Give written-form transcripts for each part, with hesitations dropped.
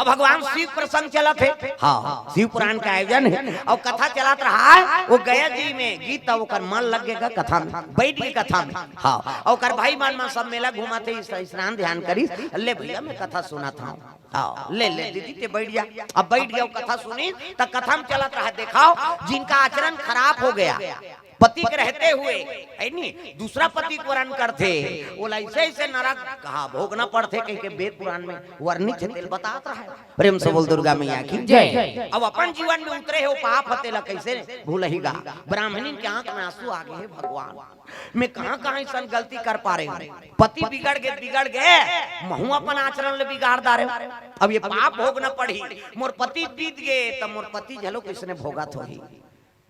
भगवान शिव प्रसंग चला थे। हाँ, शिव पुराण का आयोजन है और कथा चलात रहा है। वो गया जी में गीत और मन लग गएगा कथा में, बैठ गए कथा में। हाँ, और भाई मान सब मेला घुमाते स्नान ध्यान करी। ले भैया मैं कथा सुना था। हाँ, ले ले दीदी ते बैठ जा। अब बैठ गया कथा सुनी तो कथा में चलत रहा। दिखाओ जिनका आचरण खराब हो गया पति के रहते हुए है नी दूसरा पति को वरण करते, वो ऐसे ऐसे नरक कहा भोगना पड़ते कहीं के वेद पुराण में वर्णित है। बताता है प्रेम से बोल दुर्गा मैया की जय। अब अपन जीवन में उतरे हो पाप हतेला कैसे भूलहीगा। ब्राह्मणी के आंख में आंसू आ गए। भगवान मैं कहाँ कहाँ ऐसा गलती कर पा रहे हूँ। पति बिगड़ गए महू अपन आचरण ले बिगाड़ दा रहे। अब ये पाप भोगना पड़ी। मोर पति बीत गए तब मोर पति झलो किसने भोगा थो ही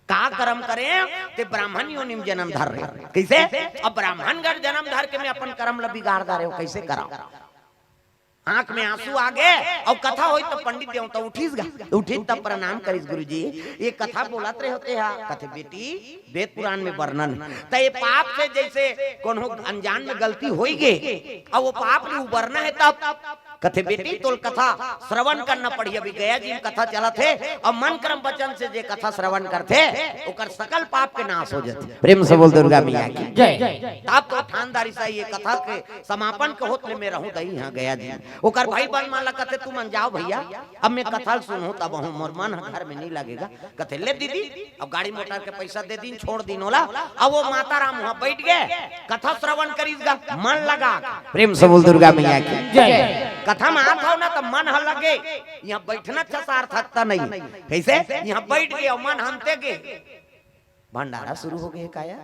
का कर्म करें ते ब्राह्मण योनिम जन्म धर रहे कैसे। अब ब्राह्मण गढ़ जन्म धर के मैं अपन कर्म ला बिगाड़ दा रहे कैसे करा। आंख में आंसू आ गए और कथा होई तो पंडित देवता उठीस गा उठी तब प्रणाम करिस गुरुजी। ये कथा बोलत रहे होते हैं कथे बेटी वेद पुराण में वर्णन तो ये पाप से जैसे कौन अनजान में गलती होई गे और वो पाप ने उबरना है तब कथे बेटी तोल कथा श्रवण करना पड़ी। अभी गया जी कथा चला थे और मन कर्म वचन से जे कथा श्रवण करते ओकर सकल पाप के नाश हो जाते। प्रेम से बोल दुर्गा मैया की जय। तब तो ठानदारी से ये कथा के समापन के होत में रहूं दई हां गया जी। ओकर भाई बन मान कथे तू मन जाओ भैया अब मैं कथा सुनूं तब हूं मोर मन घर में नहीं लगेगा। कथे ले दीदी अब गाड़ी मोटर के पैसा दे दिन छोड़ दिन होला। अब वो माता राम वहां बैठ गए कथा श्रवण करीगा मन लगा। प्रेम से बोल दुर्गा मैया की जय। कथा में आत हो ना तो मन ह लगे यहाँ बैठना अच्छा सार्थकता नहीं कैसे यहाँ बैठ गए और मन हमते गए भंडारा शुरू हो गए काया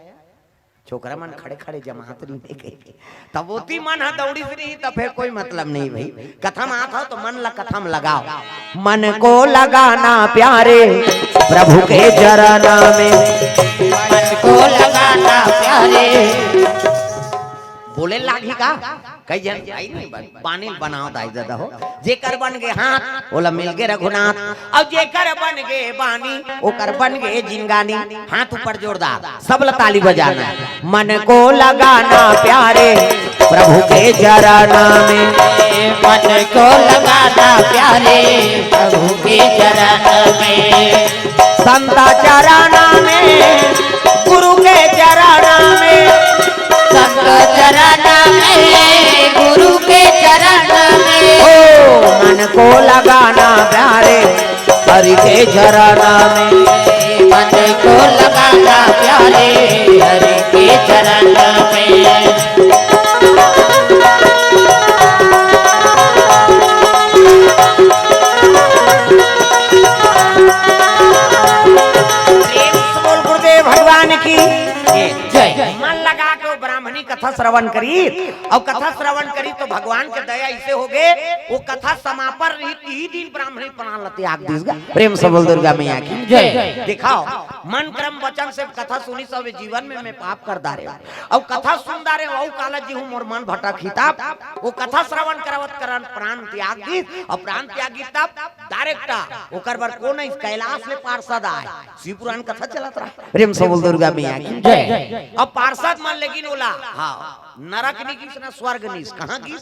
छोकरा मन खड़े खड़े जमात नहीं गए तब होती मन है दौड़ी से नहीं तब फिर कोई मतलब नहीं भाई। कथा में आता तो मन ला कथा में लगाओ। मन को लगाना प्यारे प्रभु के चरणा में मन को लगाना प्यारे बोले लागी का कई जन आई नहीं पानी बनाओ दाई दादा हो जेकर बन गए हाथ ओला मिल गए रघुनाथ अब जेकर बन गए बानी ओकर बन गए जिंगानी। हाथ ऊपर जोरदार सब ताली बजाना। मन को लगाना प्यारे प्रभु के चरणा में मन को लगाना प्यारे प्रभु के चरणा में संता चरणा में गुरु के चरणा में संत चरणा में गुरु के चरणा में ओ मन को लगाना प्यारे हरि के चरणा में मन को लगाना प्यारे हरि के चरणा में। भगवान की जय। मन लगा के ब्राह्मणी कथा श्रवण करी और कथा श्रवण करी तो भगवान के दया ऐसे हो गए वो कथा समापन रही ही दिन ब्राह्मणी प्राण लते आग दिस गा। प्रेम से बोल दुर्गा मैया की जय। दिखाओ मन कर्म वचन से कथा सुनी सब जीवन में मैं पाप कर दारे और कथा सुन दारे वो काला जी हूं मोर मन भटक हिताब वो कथा श्रवण करवत करन प्राण त्याग दी और प्राण त्यागी तब डायरेक्ट ओकर बर कोन इस कैलाश में पार्षद आए शिव पुराण कथा चलत रहा। प्रेम से बोल दुर्गा मैया की जय। अब पार्षद मान लेकिन बोला हाँ नरक नहीं किस ना स्वर्ग नहीं कहाँ की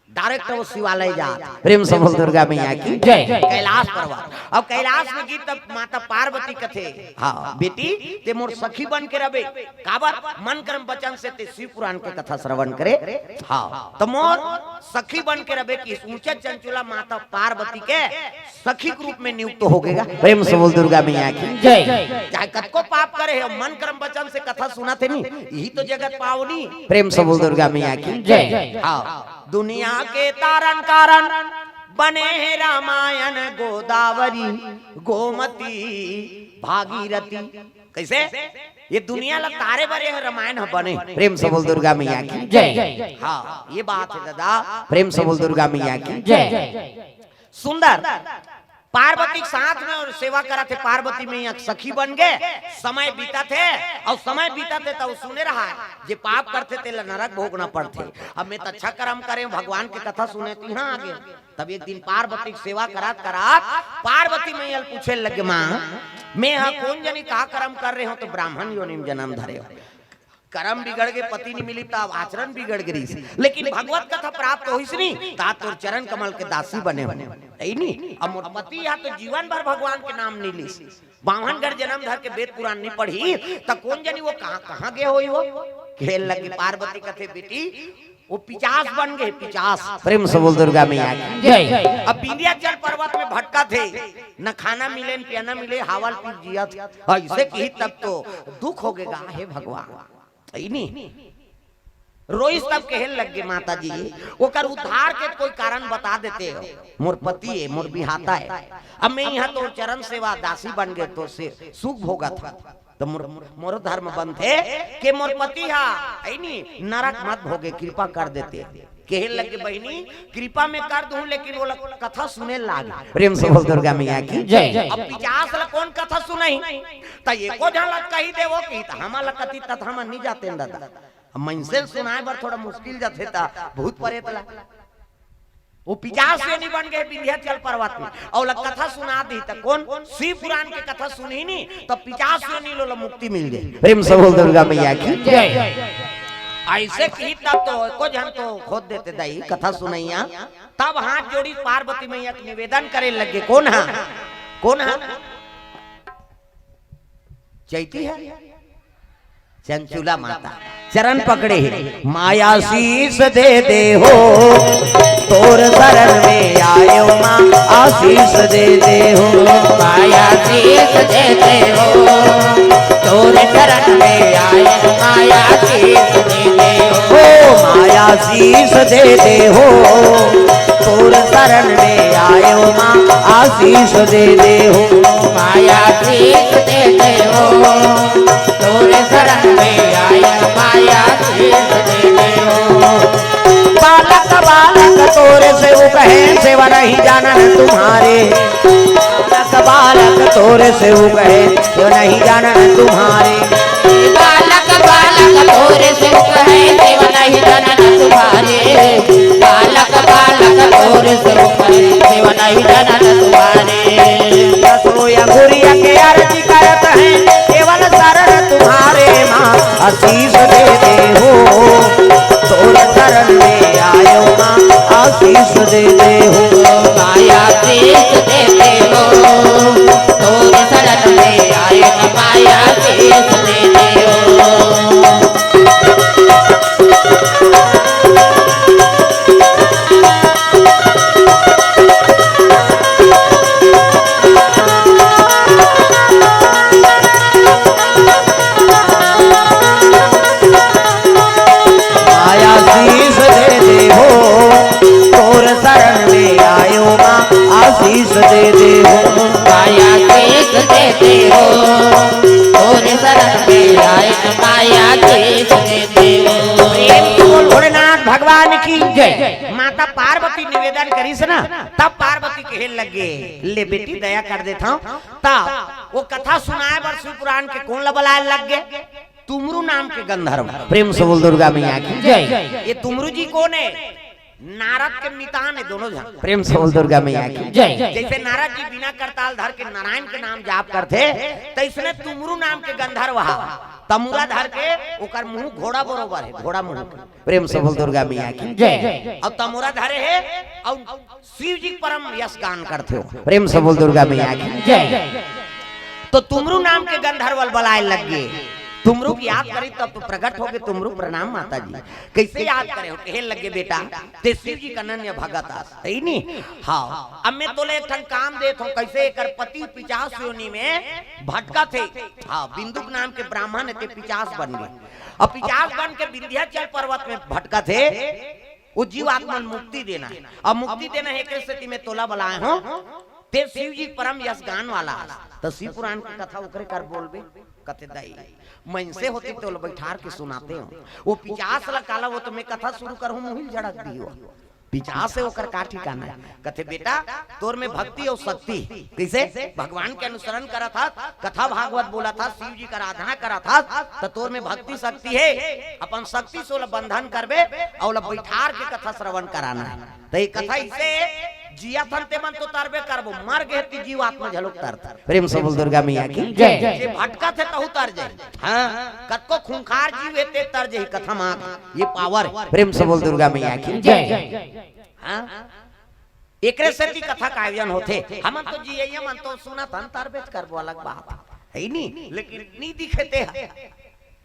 डायरेक्ट वो शिवालय जा। प्रेम से बोल दुर्गा मैया की जय। कैलाश पर्वत अब कैलाश में गीत तब माता पार्वती कथे हाँ बेटी ते मोर सखी बन के रहे काबर मन कर्म वचन से ते शिव पुराण के कथा श्रवण करे हाँ तो मोर सखी बन के रहे कि ऊंचे चंचुला माता पार्वती के सखी के रूप में नियुक्त हो गएगा। प्रेम से बोल दुर्गा मैया की जय। चाहे कतको पाप करे मन कर्म वचन से कथा सुना थे नहीं यही तो जगत पावनी। प्रेम से बोल दुर्गा मैया की जय। हाँ दुनिया के तारण कारण बने हैं रामायण गोदावरी गोमती भागीरथी कैसे ये दुनिया लग तारे बरे है रामायण बने। प्रेम से बोल दुर्गा मैया की जय। हाँ ये बात है दादा। प्रेम से बोल दुर्गा मैया की जय। सुंदर पार्वती साथ में और सेवा करा थे पार्वती में यहाँ सखी बन गए समय बीता थे और समय बीता थे तो सुने रहा जे पाप करते थे नरक भोगना पड़ते। अब मैं तो अच्छा कर्म करे भगवान की कथा सुने थी हाँ आगे तब एक दिन पार्वती की सेवा करात पार्वती मैया पूछे लगे माँ मैं यहाँ कौन जनी कहा कर्म कर रहे हो तो ब्राह्मण योनि जन्म धरे हो कर्म बिगड़ गए पति नहीं मिली तब आचरण बिगड़ गई लेकिन भगवत कथा प्राप्त हो नहीं ता तोर चरण कमल के दासी बने नहीं। अब मोर पति यहाँ तो जीवन भर भगवान के नाम नहीं ली, बावनगढ़ जन्म धर के वेद पुराण नहीं पढ़ी, तो कौन जानी वो कहाँ गए हो वो खेल लगी। पार्वती कथे बेटी वो पिचास बन गए, पिचास। प्रेम से बोल दुर्गा मैया जय। अब विंध्याचल पर्वत में भटका थे, न खाना मिले न पियाना मिले, हावल पीट जिया था ऐसे की, तब तो दुख हो गएगा। हे भगवान नहीं रोइस तब कहल लग गए माता जी वो कर उद्धार के कोई कारण बता देते हो। मोर पति है, मोर बिहाता है, अब मैं यहाँ तो चरण सेवा दासी बन गए तो से सुख भोगा था। तो मोर धर्म बंद थे कि मोर पति हा नहीं नरक मत भोगे, कृपा कर देते। कहल लगे बहनी कृपा में कर दूं, लेकिन वो कथा सुने लागे। प्रेम से बोल दुर्गा मैया की जय। अब 50 ला कौन कथा सुनाई, त एको झलक कही देवो की त हमारा कथी तथ हम नहीं जाते दादा। मनसे सुनाए बर थोड़ा मुश्किल जाते था, भूत प्रेत ला वो 50 से नहीं बन गए विंध्याचल पर्वत में और कथा सुना दी। तो कौन शिव पुराण की कथा सुनी नहीं तो 50 से नहीं लो मुक्ति मिल गई। प्रेम से बोल दुर्गा मैया की जय। ऐसे की तब तो को जन तो खोद देते दाई कथा सुनैया, तब हाथ जोड़ी पार्वती मैया के निवेदन करे लगे। कौन है, कौन है? चैती है चंचुला माता, चरण पकड़े माया शीस दे दे हो, तोर शरण में आयो माँ आशीष दे दे हो। माया शीस दे दे हो, तोर शरण में आयो माया शीस दे दे हो। माया शीस दे दे हो, तोर शरण में आयो माँ आशीष दे दे हो। माया शीस दे दे हो, तोर शरण में आयो माया शीस दे दे हो। बालक बालक तोरे से वो कहे सेवा नहीं जाना तुम्हारे, बालक बालक तोरे से वो कहे सेवा नहीं जाना तुम्हारे। बालक बालक तोरे से वो कहे सेवा नहीं जाना तुम्हारे। बालक बालक तोरे से वो कहे सेवा नहीं जाना तुम्हारे। दसो अंगुरिया के आरती करत है केवल शरण तुम्हारे माँ आशीष दे दे हो, तोर शरण में आयो माँ आशीष दे दे हो। माया आशीष दे दे हो, तोर शरण में आयो माया आशीष दे दे हो। आशीष दे दे हो, माया आशीष दे दे हो, तोरे शरण में आए माया आशीष दे दे हो। प्रेम भोलेनाथ भगवान की जय। माता पार्वती निवेदन करीस ना, तब पार्वती कहे लगे ले बेटी दया कर देता हूँ। तब वो कथा सुनाए बर शिव पुराण के कौन लबलाए लग गए, तुमरू नाम के गंधर्व। प्रेम से बोल दुर्गा मैया की जय। ये तुमरू जी कौन है? नारद के मितान है दोनों जन। प्रेम से बोल दुर्गा मैया की जय। जैसे नारद जी बिना करताल धर के नारायण के नाम जाप करते, तो इसने तुमरू नाम के गंधर्व तमुरा धर के ओकर मुंह घोड़ा बरोबर है, घोड़ा मुंह। प्रेम से बोल दुर्गा मैया की जय। और तमुरा धरे है और शिव जी परम यश गान करते हो। प्रेम से बोल दुर्गा मैया की जय। तो तुमरू नाम के गंधर्व बलाए लग गए। तुमरू की याद करी तब तो प्रकट हो गए। तुमरू प्रणाम माता जी। कैसे याद करे हो? कहे लगे बेटा ते शिव जी का अनन्य भगत सही नहीं। हाँ अब मैं तोले एक काम देता हूँ कैसे एकर पति 50 योनि में भटका थे। हाँ बिंदुक नाम के ब्राह्मण थे 50 बन गए। अब 50 बन के विंध्याचल पर्वत में भटका थे। वो जीव आत्मा मुक्ति देना है। अब मुक्ति देना है एक स्थिति में तोला बलाए हो ते शिव जी परम यश गान वाला। तो शिव पुराण की कथा उकरे कर बोलबे कते दाई मन से होती तो बैठार के सुनाते हो। वो 50 ला काला वो तो मैं कथा शुरू करूं मुहिल झड़क दी हो 50 से होकर का ठिकाना है। कथे बेटा तोर में भक्ति और शक्ति कैसे भगवान के अनुसरण करा था, कथा भागवत बोला था, शिव जी का आराधना करा था, तो तोर में भक्ति शक्ति है। अपन शक्ति से बंधन करबे और बैठार के कथा श्रवण कराना है। तो ये कथा इसे जिया थनते मन तो तारबे करबो, मर गए ती जीव आत्मा झलक तरता। प्रेम से बोल दुर्गा मैया की जय। जे भटका थे तहु तर जाए। हां कतको खूंखार जीव हेते तर जाई कथा मां ये पावर। प्रेम से बोल दुर्गा मैया की जय। हां एकरे से की कथा का आयोजन होते। हम तो जी ये मन तो सुना तन तार बेच कर वो अलग बात है नहीं, लेकिन नहीं दिखते हैं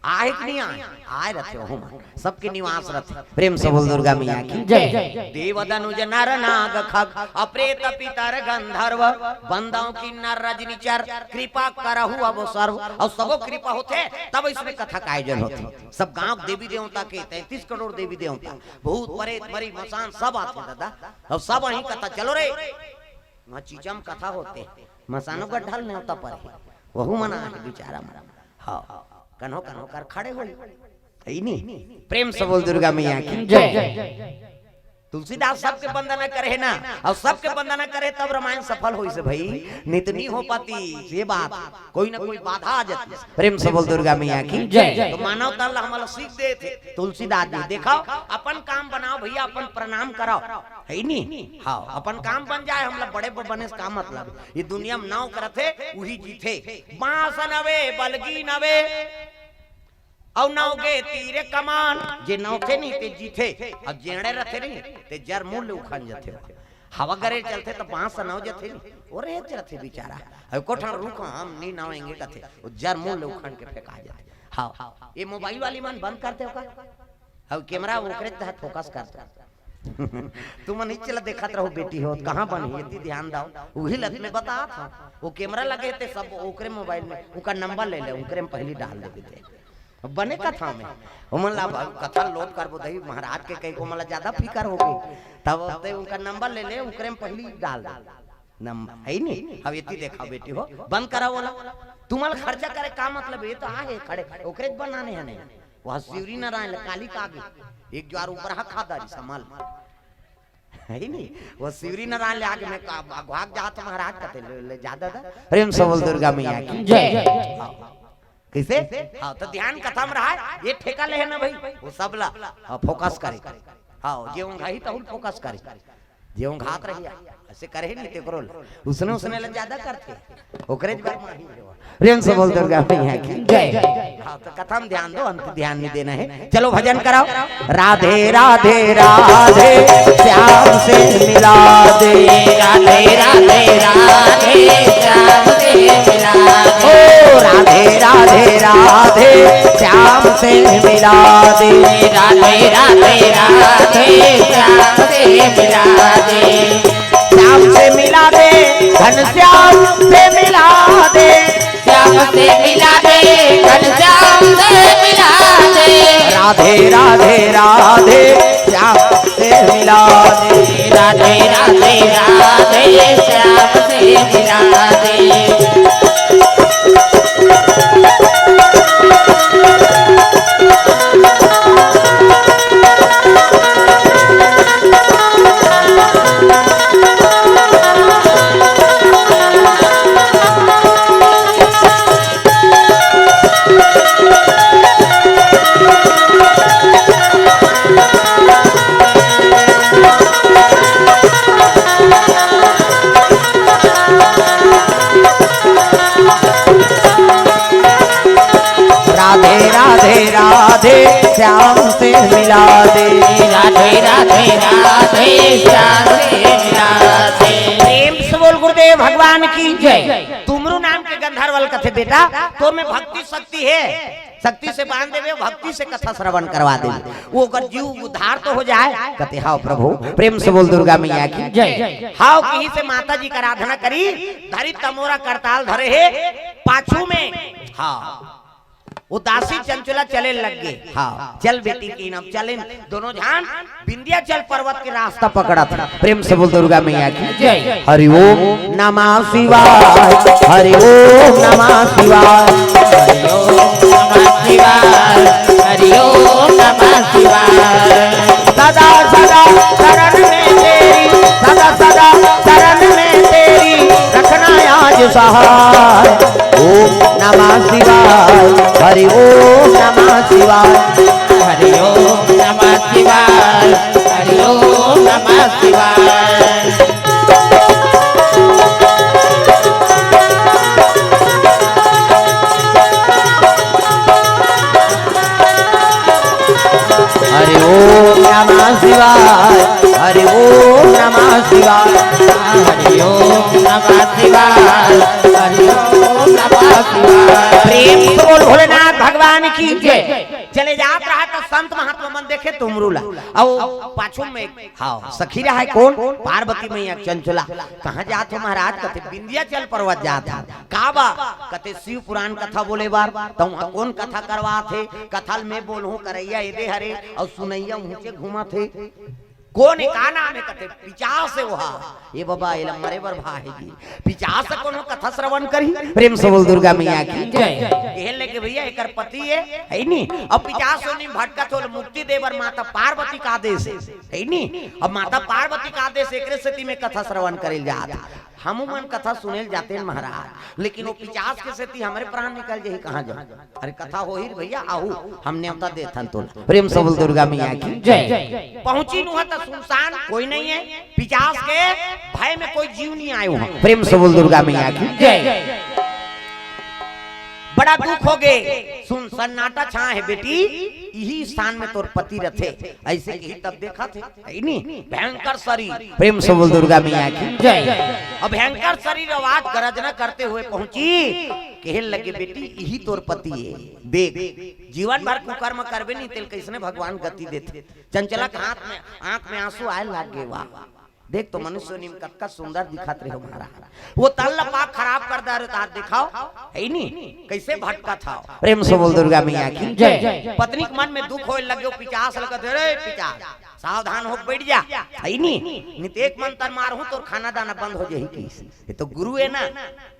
आए कि नहीं आए रहते हो सबके निवास रहते। प्रेम से बोल दुर्गा मैया की जय। देवदनुज नर नाग खग अप्रेत पितर गंधर्व बंदाओं की नर रजनीचर कृपा करहु अब सर्व। और सबो कृपा होते तब इसमें कथा का आयोजन होते। सब गांव देवी देवता के 33 करोड़ देवी देवता भूत प्रेत मरी मसान सब आते दादा। और सब वहीं कथा चलो रे वहाँ चीचम कथा होते मसानों का ढल नहीं होता पर वहू मना बेचारा मरा। हाँ कन्हो कन्हो कर खड़े हो नहीं। प्रेम से बोल दुर्गा मैया की जय। तुलसीदास सबके वंदना करे ना और सबके वंदना करे तब रामायण सफल हो। भाई नहीं तो नहीं हो पाती ये बात, कोई ना कोई बाधा आ जाती। प्रेम से बोल दुर्गा मैया की जय। तो मानवता हमारा सीख दे थे तुलसीदास जी। देखो अपन काम बनाओ भैया, अपन प्रणाम कराओ है नहीं। हाँ अपन काम बन जाए हम लोग बड़े बने का मतलब ये दुनिया में नाव करते वही जीते। बांस नवे बलगी नवे और नौगे तीरे कमान जे नौके नहीं ते जीते और जेड़े रहते नहीं ते जर मूल उखन जाते। हवा करे चलते तो बांस नौ जाते और रेत रहते बेचारा। अब कोठा रुका हम नहीं नावेंगे कथे और जर मूल उखन के फेंका जाते। हाँ ये मोबाइल वाली मन बंद करते हो का अब कैमरा ओकरे तहत फोकस करते तुम नहीं चला देखत रहो बेटी हो कहां बनी इतनी ध्यान दो वही लग में बता था वो कैमरा लगे थे सब ओकरे मोबाइल में उनका नंबर ले ले उनकरे में पहले डाल देते बने कथा में उमला कथा लोड कर दही महाराज के कहीं को मतलब ज्यादा फिकर हो गई तब उनका नंबर ले ले उनकरे में पहले डाल नंबर है नहीं। अब इतनी देखा बेटी हो बंद करा बोला तुम्हारा खर्चा करे का मतलब ये तो आगे खड़े ओकरे बनाने हैं नहीं वह शिवरी नारायण काली का आगे एक द्वार ऊपर खादारी संभाल है नहीं वो शिवरी नारायण ले आगे में भाग जात महाराज कहते ले ज्यादा था। प्रेम से बोल दुर्गा मैया की जय। कैसे हाँ तो ध्यान कथा में रहा ये ठेका ले है ना भाई वो सबला फोकस करे। हाँ जे उंघाही तो फोकस करे जे उंघात रही ऐसे करे नहीं ते करोल उसने ले ज्यादा करते ओकरे प्रेम से बोल दुर्गा मैया की जय। हाँ तो कथा में ध्यान दो अंत ध्यान नहीं देना है। चलो भजन कराओ। राधे राधे राधे श्याम से मिला दे राधे राधे राधे श्याम से मिला दे ओ राधे राधे राधे श्याम से मिला दे राधे राधे राधे श्याम से मिला दे श्याम से मिला दे घनश्याम से मिला दे श्याम से मिला दे घनश्याम से मिला दे राधे राधे राधे श्याम से मिला दे राधे राधे राधे श्याम से मिला दे। राधे श्याम से मिला दे राधे राधे राधे श्याम से मिला दे। प्रेम से बोल गुरुदेव भगवान की जय। तुमरू नाम के गंधर्वल कथे बेटा तो में भक्ति शक्ति है शक्ति से बांध देवे भक्ति से कथा श्रवण करवा दे वो कर जीव उद्धार तो हो जाए। कहते हाओ प्रभु प्रेम से बोल दुर्गा मैया की जय। हाओ कहीं से माता जी का आराधना करी धरी तमोरा करताल धरे है पाछू में। हाँ उदासी चंचला चले लग गए। हाँ चल बेटी की नाम चले दोनों जान विंध्याचल पर्वत के रास्ता पकड़ा था। प्रेम से बोल दुर्गा मैया की जय। हरि ओम नमः शिवाय हरि ओम नमः शिवाय हरि ओम नमः शिवाय हरि ओम नमः शिवाय। सदा सदा शरण में तेरी सदा सदा शरण में तेरी रखना आज सहाय। ओम नमः शिवाय हरि ओम नमः शिवाय हरि ओम नमः शिवाय हरि ओम नमः शिवाय। हरि ओम नमः शिवाय हरि ओम नमः शिवाय नमः शिवाय, हरि ओम नमः शिवाय। प्रेम से बोल भोलेनाथ भगवान की जय। चले जात रहा तो संत महात्मा मन देखे तुमरूला और पाछू में हाँ सखी रहा है कौन पार्वती मैया चंचला। कहाँ जात हो महाराज? कहते विंध्याचल पर्वत जात है। काबा कहते शिव पुराण कथा बोले बार तो वहाँ कौन कथा करवा थे? कथल में बोलूं करैया एदे हरे और सुनैया मुझे घुमा थे। कौन का नाम है? कहते पिचास से वहा ये बाबा ये मरे बर भाई पिचास से कौन कथा श्रवण करी। प्रेम से बोल दुर्गा मैया की जय। कह ले के भैया एकर पति है नी अब पिचास सोनी भटकत हो मुक्ति देवर माता पार्वती का आदेश है नी। अब माता पार्वती का आदेश एकरे स्थिति में कथा श्रवण करेल जात। हम मन कथा सुनेल जाते हैं महाराज, लेकिन वो पिचास के स्थिति हमारे प्राण निकल जाए कहाँ जाए। अरे कथा हो ही भैया आओ हम न्योता देथन तो। प्रेम से बोल दुर्गा मैया की जय। पहुंची नुहा तो सुनसान कोई नहीं है। पिचास के भय में कोई जीव नहीं आयो है। प्रेम से बोल दुर्गा मैया की जय। बड़ा दुख हो गए सुन सन्नाटा छा है बेटी यही स्थान में तोर पति रथे ऐसे ही तब देखा थे भयंकर शरीर। प्रेम से बोल दुर्गा मैया की जय। अब भयंकर शरीर आवाज गरजना करते हुए पहुंची कहे लगे बेटी यही तोर पति है देख जीवन भर कुकर्म करबे नहीं तेल कैसने भगवान गति देते। चंचला के हाथ में आंख में आंसू आए लागे वाह देख तो मनुष्य निम कक्का सुंदर दिखात रहे हमारा वो तल पाक खराब कर दे रहे दिखाओ है नी कैसे भटका था। प्रेम से बोल दुर्गा मैया की जय। पत्नी के मन में दुख होए लगे पिचास लगत रे पिचास सावधान हो बैठ जा है नी नित एक मंत्र मारहूं तो खाना दाना बंद हो जाही की। ये तो गुरु है ना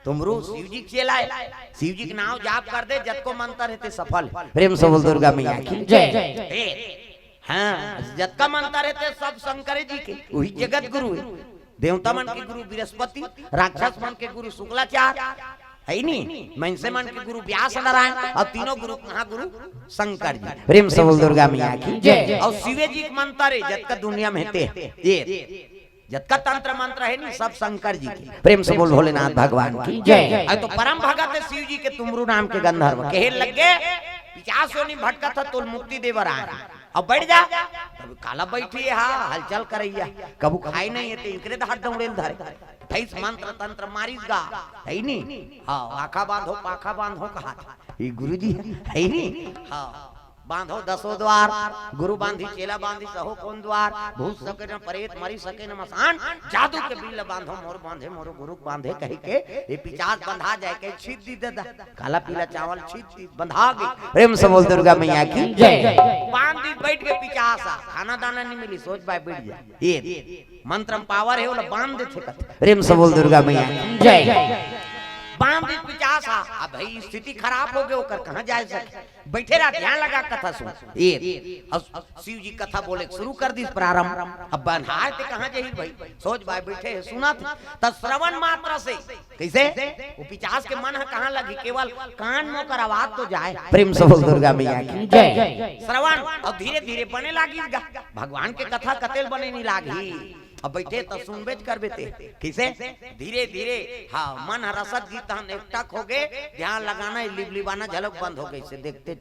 तुमरो शिव जी चलाए शिव जी के नाम जाप कर दे जत को मंत्र है सफल। प्रेम से बोल दुर्गा मैया की जय। हाँ जत का मंत्र रहते सब शंकर जी के वही जगत गुरु है। देवता मन के गुरु बृहस्पति राक्षस मन के गुरु शुक्लाचार्य है नी मनसे मन के गुरु व्यास नारायण और तीनों गुरु महागुरु शंकर जी। प्रेम से बोल दुर्गा मैया की जय। और शिव जी के मंत्र है जत का दुनिया में ये जत का तंत्र मंत्र है नी सब शंकर जी की। प्रेम से बोल भोलेनाथ भगवान की जय। तो परम भगत है शिव जी के तुमरू नाम के गंधर्व कहे लगे पिचास सोनी भटका था तो मुक्ति देवर आए अब बैठ जा कभी काला बैठी है हाँ हलचल करैया कबू खाई नहीं है इनकरे तो हाथ दौड़े धरे थैस मंत्र तंत्र मारिस गा है नी हाँ आखा बांधो पाखा बांधो कहा ये गुरुजी है नी हाँ बांधो दसो द्वार गुरु बांधी चेला बांधी सहो कौन द्वार भूत सके न प्रेत मरी सके न मसान जादू के बिल बांधो मोर बांधे मोर गुरु बांधे कह के ये पिचास बंधा जाए के छीत दी दादा काला पीला चावल छीत बंधा गई। प्रेम से बोल दुर्गा मैया की जय। बांध दी बैठ के पिचास खाना दाना नहीं मिली सोच बाय बैठ जा ये मंत्र पावर है वो बांध दे थे। प्रेम से बोल दुर्गा मैया की जय। बांध दी पिचास अब भाई स्थिति खराब हो गई होकर कहाँ जा सके बैठे रहा ध्यान लगा कथा सुन ये शिव जी कथा बोले शुरू कर दी प्रारंभ। अब बंधाए थे कहाँ जाही भाई सोच भाई बैठे सुना थे श्रवण मात्र से कैसे वो पिचास के मन है कहाँ लगी केवल कान में कर आवाज तो जाए। प्रेम से बोल दुर्गा मैया की जय। श्रवण और धीरे धीरे बने लागी भगवान के कथा कतेल बने नहीं लागी। अब बैठे तो सुनबेज कर बेते किसे धीरे धीरे हाँ मन रसद गीत हम एकटक हो गए ध्यान लगाना लिप लिबाना झलक बंद हो गई से देखते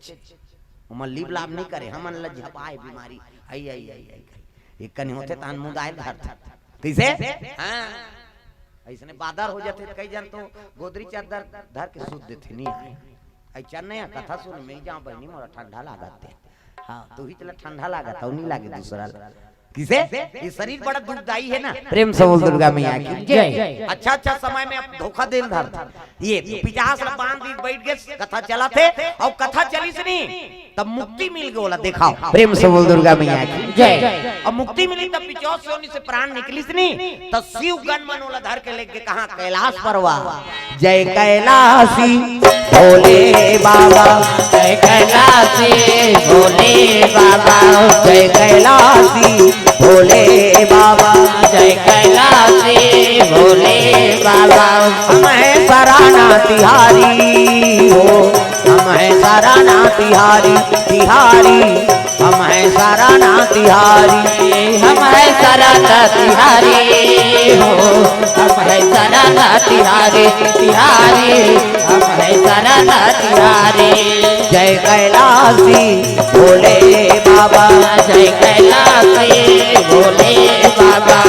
हम लिप लाभ नहीं करे हम झपाए बीमारी आई आई आई आई एक कनी होते तान मुदाय धर किसे हाँ ऐसने बादर हो जाते कई जन तो गोदरी चादर धर के सूत देते नहीं आई चल नहीं कथा सुन मैं जहाँ बहनी मोरा ठंडा लागते हाँ तू ही चला ठंडा लागा था नहीं लागे दूसरा किसे ये शरीर बड़ा दुखदाई है ना। प्रेम से बोल दुर्गा मैया की जय। अच्छा अच्छा समय में अब धोखा देल धर ये पिचास बांध दी बैठ गए कथा चला थे और कथा चली से नहीं तब मुक्ति मिल गई बोला दिखाओ। प्रेम से बोल दुर्गा मैया की जय। अब मुक्ति मिली तब पिचौस सोनी से प्राण निकली से नहीं तब शिव गण मनोला धर के लेके कहा कैलाश परवा जय कैलाशी भोले बाबा जय कैलाशी भोले बाबा जय कैलाशी भोले बाबा जय कैलाशी भोले बाबा। हम है सराना तिहारी हो हम है सराना तिहारी तिहारी हम है सराना तिहारी हम है सराना तिहारी हो हम है सराना तिहारी तिहारी हम है सराना तिहारी। जय कैलाशी भोले बाबा जय कैलाशी भोले बाबा।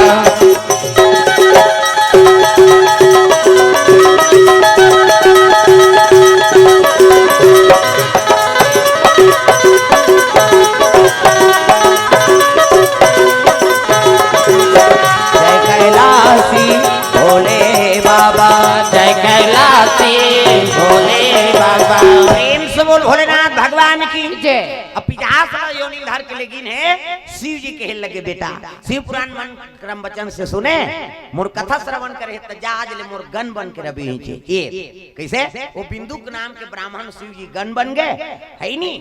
बाबा, जय कैलाशी भोले बाबा। प्रेम से बोल भोलेनाथ भगवान की जय। अब 50 योनि धर के लेकिन है शिव जी कहे लगे बेटा शिव पुराण मन क्रम वचन से सुने मोर कथा श्रवण करे त जाज ले मोर गण बन के रवि छे। ये कैसे वो बिंदु के नाम के ब्राह्मण शिव जी गण बन गए है नी,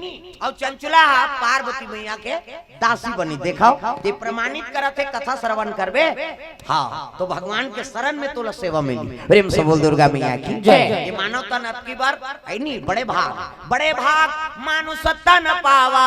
और चंचुला पार्वती मैया के दासी बनी। देखाओ ये प्रमाणित करत है कथा श्रवण करबे हाँ तो भगवान के शरण में तोला सेवा मिली। प्रेम से बोल दुर्गा मैया की जय। ये मानवता न की बार है नी बड़े भाग मानुषता न पावा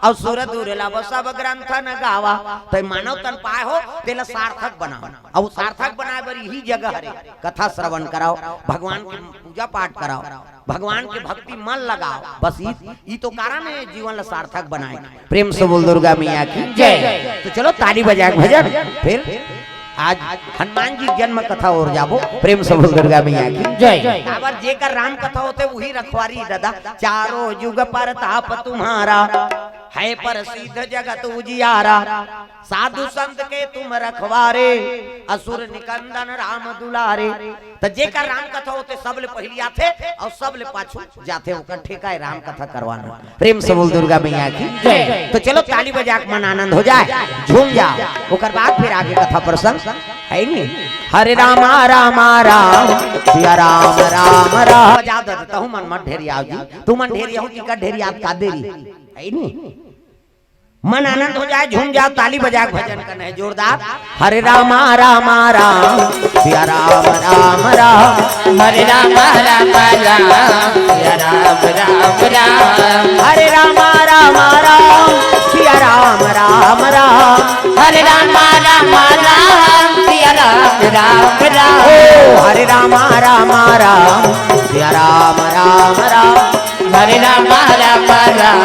और सूर दुर्लभ सब ग्रंथ न गावा। तो मानव तन पाए हो तेला सार्थक बनाओ और सार्थक बनाए बर यही जगह हरे कथा श्रवण कराओ, भगवान की पूजा पाठ कराओ, भगवान के भक्ति मन लगाओ। बस ई तो कारण है जीवन ला सार्थक बनाए। प्रेम से बोल दुर्गा मैया की जय। तो चलो ताली बजाए भजन फिर आज हनुमान जी जन्म कथा और जाबो। प्रेम से बोल दुर्गा मैया की जय। अबर जेकर राम कथा होते वही रखवारी दादा। चारों युग पर ताप तुम्हारा है प्रसिद्ध जगत उजियारा, साधु संत के तुम रखवारे असुर निकंदन राम दुलारे। तो जेकर राम कथा होते सबले पहली आथे और सबले पाछू जाते ओकर ठेका है राम कथा करवाना। प्रेम से बोल दुर्गा मैया की जय। तो चलो ताली बजा के मन आनंद हो जाए, झूम जाओ, ओकर बाद फिर आगे कथा प्रसंग है नी। हरे रामा रामा राम सिया राम राम राम। बजा देता हूँ मन मत ढेरी आओ जी, तू मन ढेरी हो जी का ढेरी आप का देरी है नी। मन आनंद हो जाए, झूम जाओ, ताली बजा के भजन करना है जोरदार। हरे रामा रामा राम सिया राम राम राम। हरे राम राम राम सिया राम राम राम। हरे रामा रामा राम सिया राम राम राम। हरे राम राम राम सिया राम राम राम। ओ हरे रामा रामा राम सिया राम राम राम। हरे राम राम राम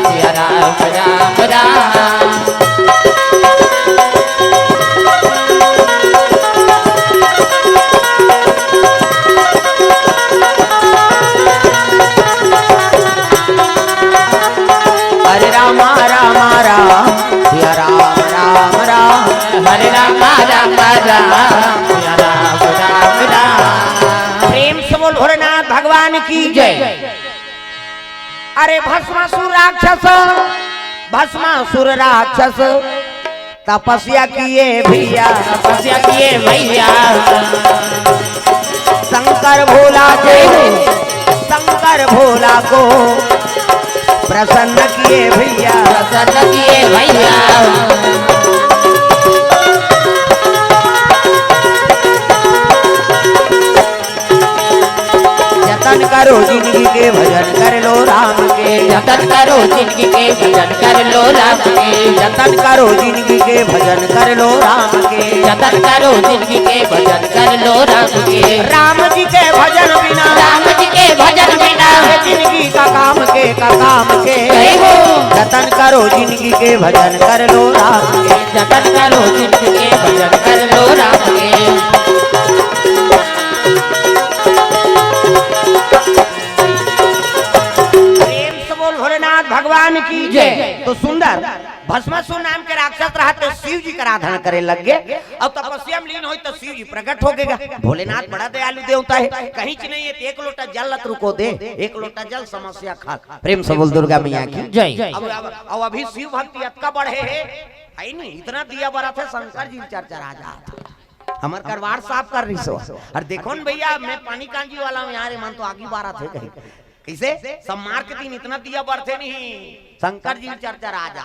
सिया राम राम राम। हरे रामा रामा राम सिया राम राम राम। हरे राम राम राम सिया राम राम राम। प्रेम से बोल भोलेनाथ भगवान की जय। अरे भस्मासुर राक्षस तपस्या किए भैया, तपस्या किए भैया, शंकर भोला को प्रसन्न किए भैया, प्रसन्न किए भैया। जतन करो जिंदगी के भजन कर लो राम के, जतन करो जिंदगी के भजन कर लो राम के, जतन करो जिंदगी के भजन कर लो राम के, जतन करो जिंदगी के भजन कर लो राम के। राम जी के भजन बिना, राम जी के भजन बिना जिंदगी का काम के जय हो। जतन करो जिंदगी के भजन कर लो राम के, जतन करो जिंदगी के भजन कर लो राम के। भोलेनाथ भगवान की जय। तो सुंदर भस्मासुर नाम के राक्षस रहा तो शिव जी का आराधना करे लग गए और तपस्या में लीन हुई तो शिव जी प्रकट हो गएगा। भोलेनाथ बड़ा दयालु देवता है, कहीं च नहीं है एक लोटा जल लत रुको दे, एक लोटा जल समस्या खा। प्रेम से बोल दुर्गा मैया की जय। अब अभी शिव भक्ति अतका बढ़े है नहीं, इतना दिया बड़ा थे शंकर जी चर्चा राजा हमार करवार साफ कर रही सो। और देखो न भैया मैं पानी कांजी वाला हूँ यहाँ मन तो आगे बारह थे कहीं कैसे सम्मार के दिन इतना दिया बढ़ते नहीं शंकर जी चर्चा राजा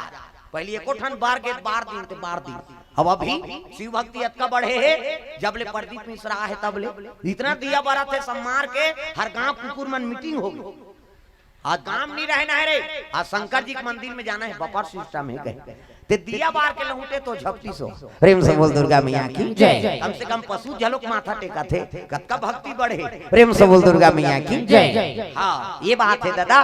पहले एको ठन बार के बार दिन ते बार दिन। अब अभी शिव भक्ति अतका बढ़े है जब ले प्रदीप मिश्रा है तब ले इतना दिया बड़ा थे सम्मार के हर गांव कुकुर मन मीटिंग होगी। आज गांव नहीं रहना है रे, आज शंकर जी के मंदिर में जाना है बपर सिस्टम है कहीं ते दिया बार के लहुटे तो झपटी सो। प्रेम से बोल दुर्गा मैया की जय। कम से कम पशु झलक माथा टेका थे कतका भक्ति बढ़े। प्रेम से बोल दुर्गा मैया की जय। हाँ ये बात है दादा।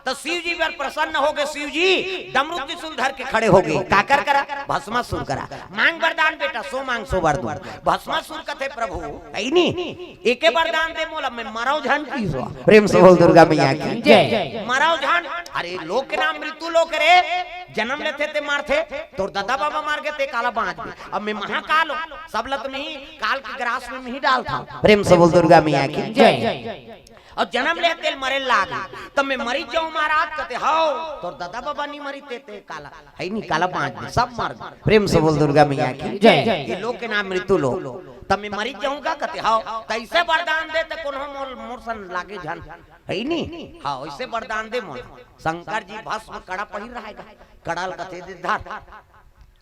तो शिव जी पर प्रसन्न हो गए, शिव जी डमरू त्रिशूल धर के खड़े हो गए। काकर करा भस्मासुर करा, मांग वरदान बेटा सो मांग सो वरदान। भस्मासुर कथे प्रभु ऐनी एके वरदान दे मोला मैं मराओ झन की सो। प्रेम से बोल दुर्गा मैया की जय। मराओ झन, अरे लोक के नाम मृत्यु लोक रे जन्म लेते थे मारते तो दादा बाबा मार गए थे काला बांझ में। अब मैं महाकाल हूँ, सब लत में ही काल के ग्रास में ही डालता हूँ। प्रेम से बोल दुर्गा मैया की जय। और जन्म लेते मरे लाग तब मैं मरी जाऊं महाराज कहते हो तो दादा बाबा नहीं मरी थे काला है नहीं काला बांझ में सब मर गए। प्रेम से बोल दुर्गा मैया की जय। ये लोग के नाम मृत्यु लोग तब मैं मरी जाऊंगा कहते हो कैसे वरदान दे कोनो मोर सन लागे जान है नहीं। हाँ ऐसे वरदान दे मोर शंकर जी भस्म कड़ा पहिर रहेगा कड़ाल कथे दे धार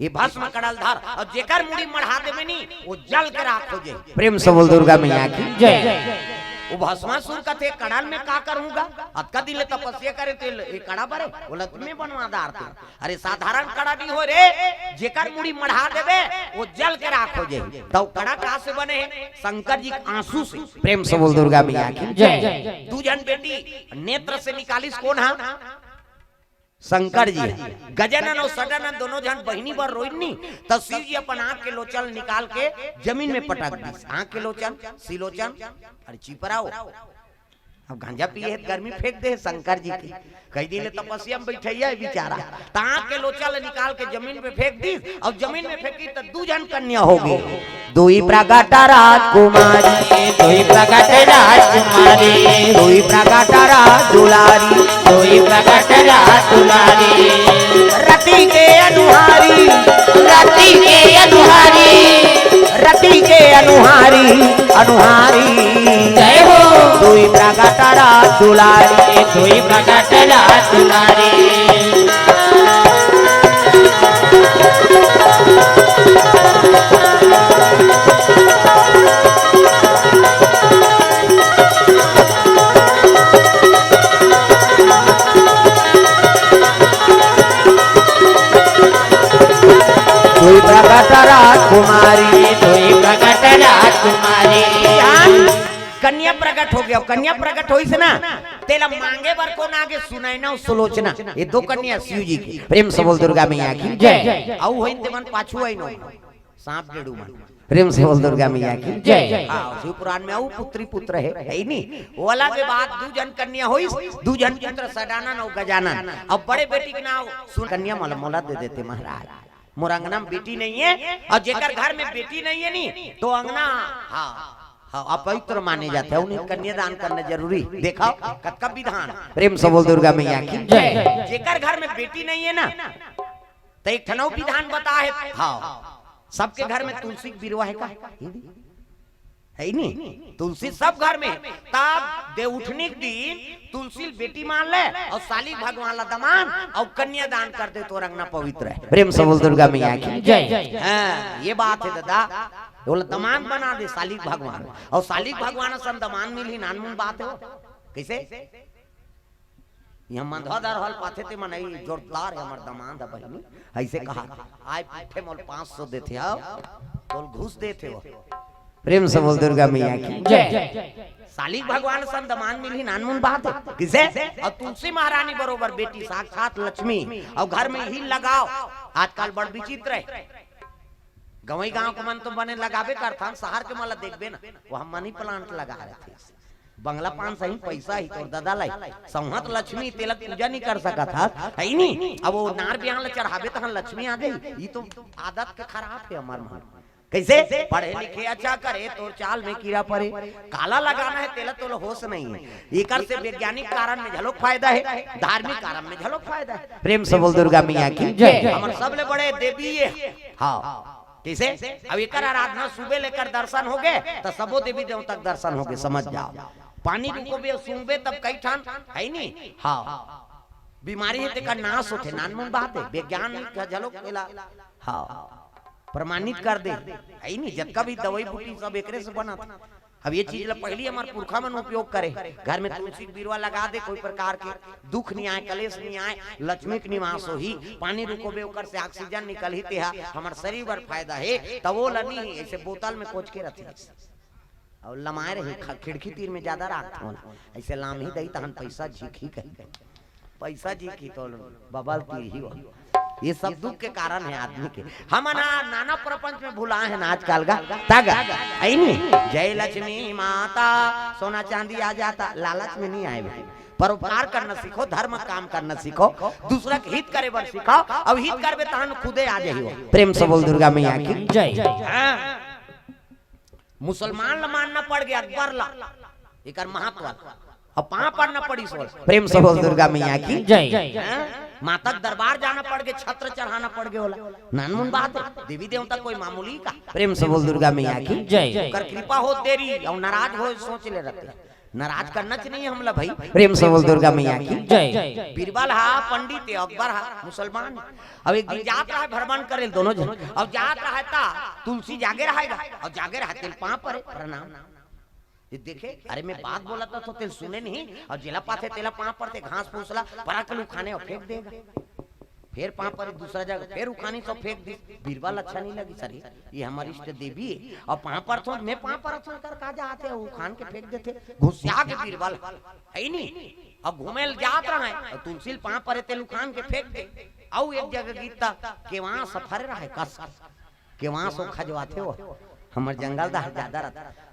ये भस्म कड़ाल धार और जेकर मुड़ी मढ़ा देवे नी वो जल के राख हो जाए। प्रेम से बोल दुर्गा मैया की जय। वो भस्मासुर कथे कड़ाल में का करूंगा अतका दिले तपस्या करे तो ये कड़ा बरे बोला तुम्हें बनवादार थे। अरे साधारण कड़ा नहीं हो रे जेकर मुड़ी मढ़ा देवे वो जल के राख हो जाए। तो कड़ा कहां से बने हैं शंकर जी आंसू से। प्रेम से बोल दुर्गा मैया की जय। तू जन बेटी नेत्र से निकालिस कौन है शंकर जी। गजानन और सदानंद दोनों जन बहिनी बार रोइनी तब शिव जी अपन आंख के लोचन निकाल के जमीन में पटक दी। आंख के लोचन सिलोचन अरे चिपराओ अब गांजा पिए है गर्मी फेंक दे शंकर जी की कई दिले तपस्या में बैठे है बेचारा तो आंख के लोचन निकाल के जमीन पे फेंक दी और जमीन में फेंकी तो दू जन कन्या हो गई। दुई प्रगट राजकुमारी दुई प्रगट राजकुमारी दुई प्रगट राजदुलारी दुई प्रगट राजदुलारी रति के अनुहारी रति के अनुहारी रति के अनुहारी अनुहारी जय हो। दुई प्रगट राजदुलारी दुई प्रगट राजदुलारी दुई प्रगट राजकुमारी दुई प्रगट राजकुमारी। कन्या प्रकट हो गया कन्या प्रकट होई से ना तेला मांगे बर को ना आगे सुनाई ना सुलोचना ये दो कन्या शिव जी की। प्रेम से बोल दुर्गा मैया की जय। औ होइन ते मन पाछू आई नो सांप डेडू मन। प्रेम से बोल दुर्गा मैया की जय। हां शिव पुराण में औ पुत्री पुत्र है नहीं वाला के बाद दू जन कन्या होई दू जन पुत्र सदानंद और गजानन। अब बड़े बेटी के नाम सुन कन्या मोला दे देते महाराज मोर अंगना में बेटी नहीं है और जेकर घर में बेटी नहीं है नी तो अंगना हाँ अपवित्र माने जाते हैं उन्हें कन्यादान करना जरूरी। देखा कब विधान। प्रेम से बोल दुर्गा मैया की जय। जेकर घर में बेटी नहीं है ना तो एक ठनौ विधान बता है। हाँ सबके घर में तुलसी बिरवा है का है नहीं तुलसी सब घर में तब दे उठने के दिन तुलसी बेटी मान ले और साली भगवान ला दमान और कन्यादान कर दे तो रंगना पवित्र है। प्रेम से बोल दुर्गा मैया की जय। हाँ ये बात है दादा बोला दमान बना दे सालिक भगवान और सालिक भगवान सन दमान मिली नानमुन बात है कैसे यहाँ मंधोदर हल पाथे ते मनई जोरदार है हमर दमान दा बहिनी ऐसे कहा आय पीठे मोल 500 देथे आओ तोल घुस देथे वो। प्रेम से बोल दुर्गा मैया की जय। सालिक भगवान सन दमान मिली नानमुन बात है किसे और तुलसी महारानी बरोबर बेटी साक्षात लक्ष्मी और घर में ही लगाओ। आजकल बड़ विचित्र है गवई गांव के मन तो बने लगावे करता शहर के माला देखबे ना वो हम मनी प्लांट लगा रहे थे बंगला पान सही पैसा ही तो दादा लाई संहत लक्ष्मी तिलक पूजा नहीं कर सका था है नहीं। अब वो नार बिहान चढ़ावे तो लक्ष्मी आ गई ये तो आदत के खराब है हमार मन कैसे पढ़े लिखे अच्छा करे तो चाल में कीड़ा पड़े काला लगाना है तेल तो होश नहीं है। एक से वैज्ञानिक कारण में झलोक फायदा है धार्मिक कारण में झलोक फायदा है। प्रेम से बोल दुर्गा मैया की जय। हमारे सबले बड़े देवी ये हाँ कैसे अब एक आराधना सुबह लेकर दर्शन हो गए तो सबो देवी देवता तक दर्शन हो गए समझ जाओ। पानी रुकोबे सुनबे तब कई ठान है नहीं हाँ बीमारी है तेका नाश होते नानमुन बात है वैज्ञानिक झलोक हाँ प्रमाणित कर दे है नहीं जब भी दवाई बूटी सब एकरे से बना था। अब ये चीज पहली हमारे पुरखा मन उपयोग करे घर में तुलसी बिरवा लगा दे कोई प्रकार के दुख नहीं आए कलेश नहीं आए लक्ष्मी के निवास हो ही पानी रुकोबे ओकर से ऑक्सीजन निकल ही ते हमार शरीर पर फायदा है तब वो लनी ऐसे बोतल में कोच के रखे और लमाए रहे खिड़की तीर में ज्यादा रखता ऐसे लाम ही दई तहन पैसा झीक ही कही पैसा झीकी तो बबल तीर ही ये सब दुख के कारण है आदमी के। हम नाना प्रपंच में भुला है ना आजकल का तग आई नहीं। जय लक्ष्मी माता सोना चांदी आ जाता, लालच में नहीं आए भाई। परोपकार करना सीखो, धर्म काम करना सीखो, दूसरा के हित करे बर सिखाओ। अब हित करबे तहन खुदे आ जाइयो। प्रेम से बोल दुर्गा मैया की जय। मुसलमान ला मानना पड़ गया अकबर ला, एक महत्व अब पाँव पड़ना पड़ी सोल। प्रेम से बोल दुर्गा मैया की जय। माता दरबार जाना पड़ गया, छत्र चढ़ाना पड़ गया, होला नानमुन बात है। देवी देवता कोई मामूली का। प्रेम से बोल दुर्गा मैया की जय। कर कृपा हो तेरी और नाराज हो सोच ले रहते, नाराज करना चाहिए हमला भाई। प्रेम से बोल दुर्गा मैया की जय। बीरबल हा पंडित अकबर हा मुसलमान। अब एक दिन जात रहा है भ्रमण करे दोनों जन। अब जात रहा था तुलसी जागे रहेगा और जागे रहते पाँव पर प्रणाम। ये देखे अरे मैं बात बोला था तो तेल सुने नहीं, और जिला पाते तेला पाँव पड़ते घास फूसला पराकल उखाने और फेंक देगा। फिर पाँव पर दूसरा जगह फिर उखानी तो फेंक दी। बीरबल अच्छा नहीं लगी सर, ये हमारी इष्ट देवी है और पाँव पर तो मैं पाँव पर कर का जाते उखान के फेंक देते घुसिया के। बीरबल है नहीं अब घूमे जात रहा है तुलसी पाँव पर तेल उखान के फेंक दे। और एक जगह गीता के वहां सफर रहा है कस के वहां सो खजवाते हो हमर जंगल दा ज्यादा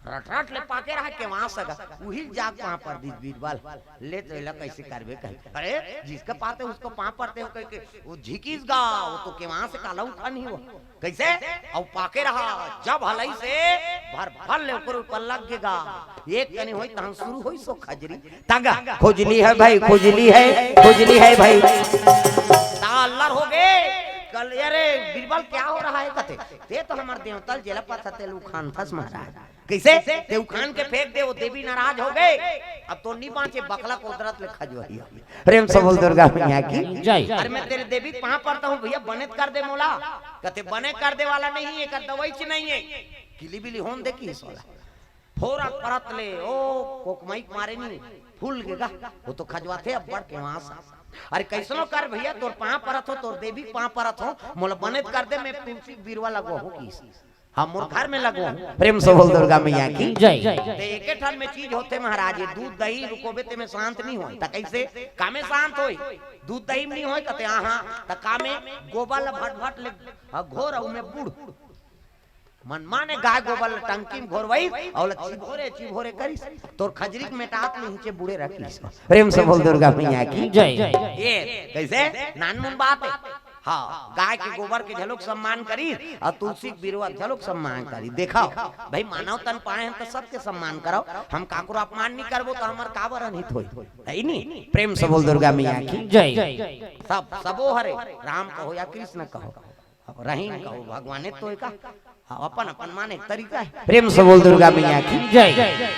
रट ले पाके रहा के वहां सगा वही जाग वहां पर दी। बीरबल ले तो कैसे करबे कह, अरे जिसका पाते उसको पाँव पड़ते हो कह के वो झिकीस गा वो तो के वहां से काला उठा नहीं हो कैसे और पाके रहा। जब हलई से भर भर ले ऊपर लग गएगा एक कनी होई तहन शुरू होई सो खजरी तगा खोजली है भाई, खोजली है, खोजली है भाई। तालर हो गए कल। अरे बीरबल क्या हो रहा है कते ते तो हमार देवतल जेला पथा तेल उखान फस महाराज कैसे ते उखान के फेंक दे। वो देवी नाराज हो गए अब तो नहीं बाँचे बकला कुदरत ले खजवाई। प्रेम से बोल दुर्गा मैया की जय। अरे मैं तेरे देवी पाँव पड़ता हूँ भैया बने कर दे मोला। कहते बने कर दे वाला नहीं है, कर दवाई च नहीं है किली बिली होन दे की सोला फोरा परत ले ओ कोकमाई मारे नहीं फूल गेगा वो तो खजवाते अब बढ़ के वहां से। अरे कैसनो कर भैया तोर पाँव परत हो, तोर देवी पाँव परत हो, मोला बनेत कर दे मैं तुलसी बीरवा लगो हूँ की हम मोर घर में लगो हूँ। प्रेम से बोल दुर्गा मैया की जय। ते एके ठन में चीज होते महाराज दूध दही रुकोबे ते में शांत नहीं होई त कैसे कामे शांत होई। दूध दही में नहीं होई कते आहा त कामे गोबर भट भट ले घोर में बूढ़ मन माने गाय गोबर टंकी में घोरवाई और चिभोरे चिभोरे करी तोर खजरी में टाप में नीचे बूढ़े रखी। प्रेम से बोल दुर्गा मैया की जय। ये कैसे नानमुन बात है। हाँ गाय के गोबर के झलुक सम्मान करी और तुलसी बिरवा झलुक सम्मान करी। देखो भाई मानव तन पाए हैं तो सबके सम्मान करो। हम काकुर अपमान नहीं करबो तो हमार काबर अनहित होई है नहीं। प्रेम से बोल दुर्गा मैया की जय। सब सबो हरे राम कहो या कृष्ण कहो रहीम कहो भगवाने तो एक अपन अपन माने तरीका है। प्रेम से बोल दुर्गा मैया की जय।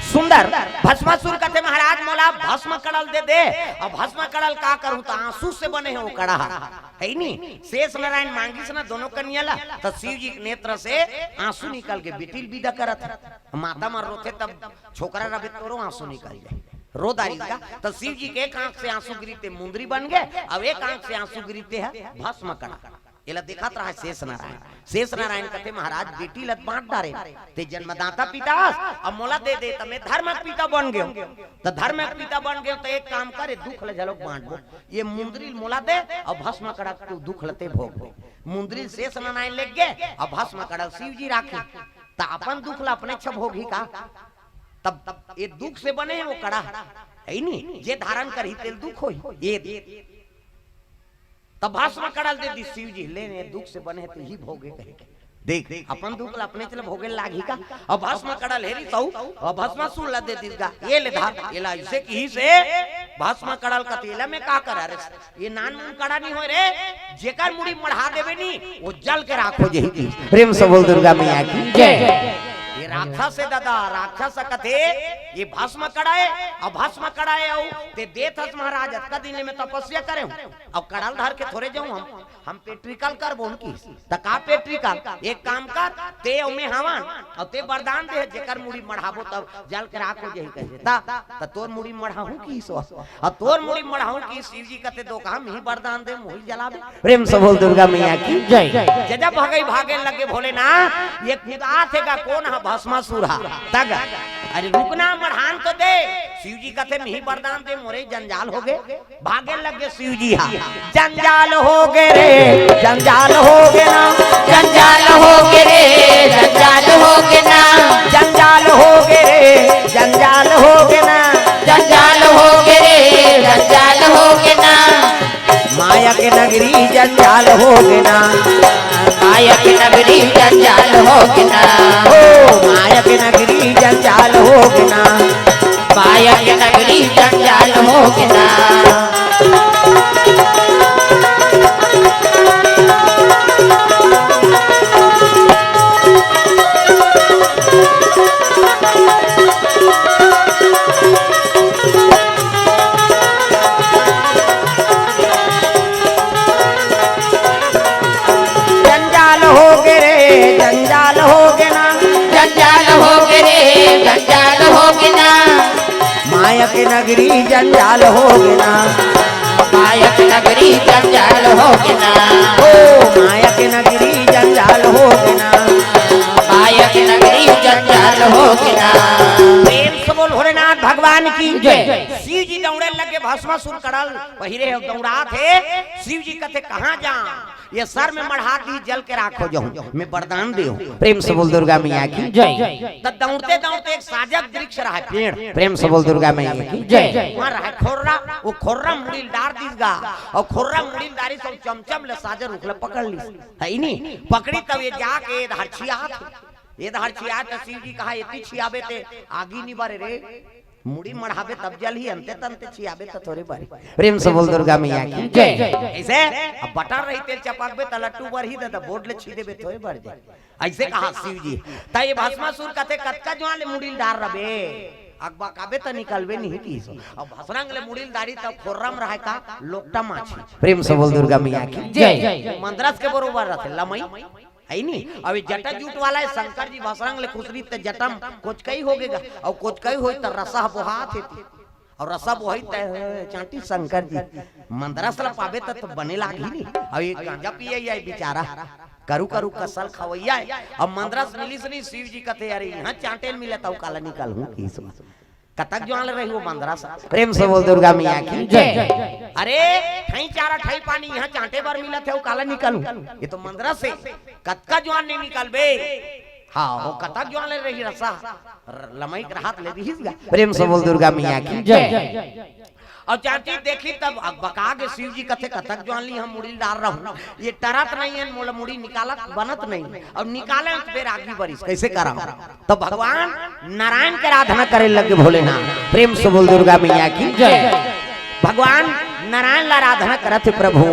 सुंदर भस्मासुर कहते महाराज मोला भस्म कड़ल दे दे। अब भस्म कड़ल का करूं तो आंसू से बने हैं वो कड़ा है नहीं। शेष नारायण मांगी से ना दोनों कन्याला तो शिव जी के नेत्र से आंसू निकल के बिटिल विदा करत माता मर रोते तब छोकरा रबे तोरो आंसू निकल जाए रोदारी का। तो शिव जी के एक आंख से आंसू गिरते मुंदरी बन गए, अब एक आंख से आंसू गिरते हैं भस्म कड़ा। एला देखत रहा शेष नारायण। शेष नारायण कहते महाराज बेटी लत बांट डारे ते जन्मदाता पिता अब मोला दे दे तमे धर्मक पिता बन गयो। तो धर्मक पिता बन गयो तो एक काम करे दुख ले झलक बांट दो। ये मुंदरी मोला दे और भस्म कड़ा तू दुख लते भोग दे। मुंदरी शेष नारायण ले गए और भस्म कड़ा शिव जी राखे तो अपन दुख ला अपने छ भोगी का। तब ये दुख से बने हैं वो कड़ा है नहीं जे धारण कर ही तेल दुख होई ये तब भस्म कड़ल दे दी शिव जी लेने दुख से बने तो ही भोगे कहे देख अपन दुख अपने चले भोगे लागी का। अब भस्म कड़ल हेरी तो और भस्म सुन ला दे दीगा ये ले धा एला ऐसे की से भस्म कड़ल कतेला में का कर रे ये नान मुन कड़ा नहीं होय रे जेकर मुड़ी मढ़ा देबे नी वो जल के राखो जेही की। प्रेम से बोल दुर्गा मैया की जय। ये राक्षस है दादा राक्षस कथे ये भस्म कड़ाए और भस्म कड़ाए औ ते देथस महाराज अतका दिन में तपस्या करे और कड़ल धर के थोड़े जाऊं हम पेट्रिकल कर बोन की त का पेट्रिकल एक काम कर ते में हवन और ते वरदान दे जेकर मुड़ी मढ़ाबो तब जल के राखो जेही कहे त तोर मुड़ी मढ़ाहू की सो और तोर मुड़ी मढ़ाहू की शिव जी कते दो काम ही वरदान दे मोही जलावे। प्रेम से बोल दुर्गा मैया की जय। जब भगई भागे लगे भोले ना ये खुदा थे का कौन है भस्मासुर तग अरे रुकना बढ़ान तो दे। शिव जी कहते मिही वरदान दे मोरे जंजाल हो गए। भागे लगे शिव जी हाँ जंजाल हो गए रे जंजाल हो गए ना जंजाल हो गे रे जंजाल हो गे ना जंजाल हो गए रे जंजाल हो गए ना जंजाल हो गे रे जंजाल हो गे ना माया के नगरी जंजाल हो गए ना माया की नगरी जंजाल हो गे ना ओ माया के नगरी जंजाल हो गए ना माया की नगरी जंजाल हो गे ना जंजाल हो गए रे जंजाल हो गए ना जंजाल हो गे रे जंजाल हो गे ना माया के नगरी जंजाल हो गए ना माया की नगरी जंजाल हो गे ना ओ माया के नगरी जंजाल हो गए ना माया की नगरी जंजाल हो गे ना प्रेम से बोल भोलेनाथ भगवान की जय। शिव जी दौड़े लगे भस्मासुर करल पहिरे दौड़ा थे। शिव जी कहते कहाँ जा ये सर में मढ़ा दी जल के राखो जाऊं मैं वरदान दे प्रेम से बोल दुर्गा मैया की जय तो दौड़ते दौड़ते एक साजक वृक्ष रहा पेड़ प्रेम से बोल दुर्गा मैया की जय वहाँ रहा खोर्रा वो खोर्रा मुड़ील डार दीसगा और खोर्रा मुड़ील दारी सब चमचम ले साजर उखले पकड़ ली है नहीं पकड़ी तब ये जाके इधर छिया ये धर छिया तो शिव जी कहा इतनी छियाबे ते आगी नहीं बारे रे मुड़ी मढ़ाबे तब जल ही अंते तंते छियाबे तो थोड़े बारी प्रेम से बोल दुर्गा मैया की जय ऐसे अब बटर रही तेल चपाकबे त लट्टू बर ही दे त बोर्ड ले छी देबे थोड़े बढ़ जाए ऐसे कहा शिव जी त ये भस्मासुर कहते कतका जवान ले मुड़ील डार रबे अकबा काबे त निकलबे नहीं की अब भसरंग ले मुड़ील दारी त खोरम रहे का लोकटा माछी प्रेम से बोल दुर्गा मैया की जय मंदरस के बरोबर रहते लमई है नहीं अब जटा जूट वाला है शंकर जी भसरंग ले खुसरी ते जटम कुछ कई हो गएगा और कुछ कई होई त रसा बोहात है और रसा बोही त चांटी शंकर जी मंदरस ला पाबे त बने लागी नहीं अब ये गांजा पिए या बेचारा करू करू कसल खवैया अब मंदरस मिली से नहीं शिव जी कहते यार यहाँ चांटेल मिले तो काला निकाल हूं की कतक जवान रही वो मंदरस प्रेम से बोल दुर्गा मैया की जय अरे ठई चारा ठई पानी यहाँ चांटे बार मिला थे वो काला निकालू ये तो मंदरस से कतका जवान नहीं निकाल बे हाँ वो कतक जवान ले रही रसा लमई राहत ले दी प्रेम से बोल दुर्गा मैया की जय और चाची देखी तब बका के शिव जी कथे कथक जवान ली हम मुड़ी डाल रहा हूँ ये टरत नहीं है मोला मुड़ी निकालत बनत नहीं और निकाले तो फिर आगे बरिस कैसे करा तो भगवान नारायण के आराधना करे लगे भोलेनाथ प्रेम से बोल दुर्गा मैया की जय भगवान नारायण ला आराधना करत प्रभु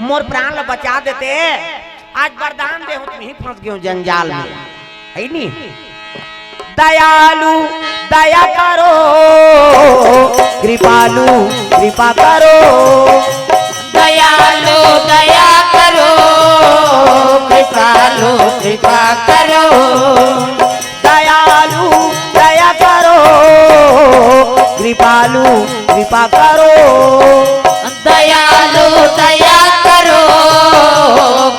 मोर प्राण ला बचा देते आज वरदान दे हो तुम ही फंस गए जंजाल में है नी दयालु दया करो कृपालु कृपा करो दयालु दया करो कृपालु कृपा करो दयालु दया करो कृपालु कृपा करो दयालु दया करो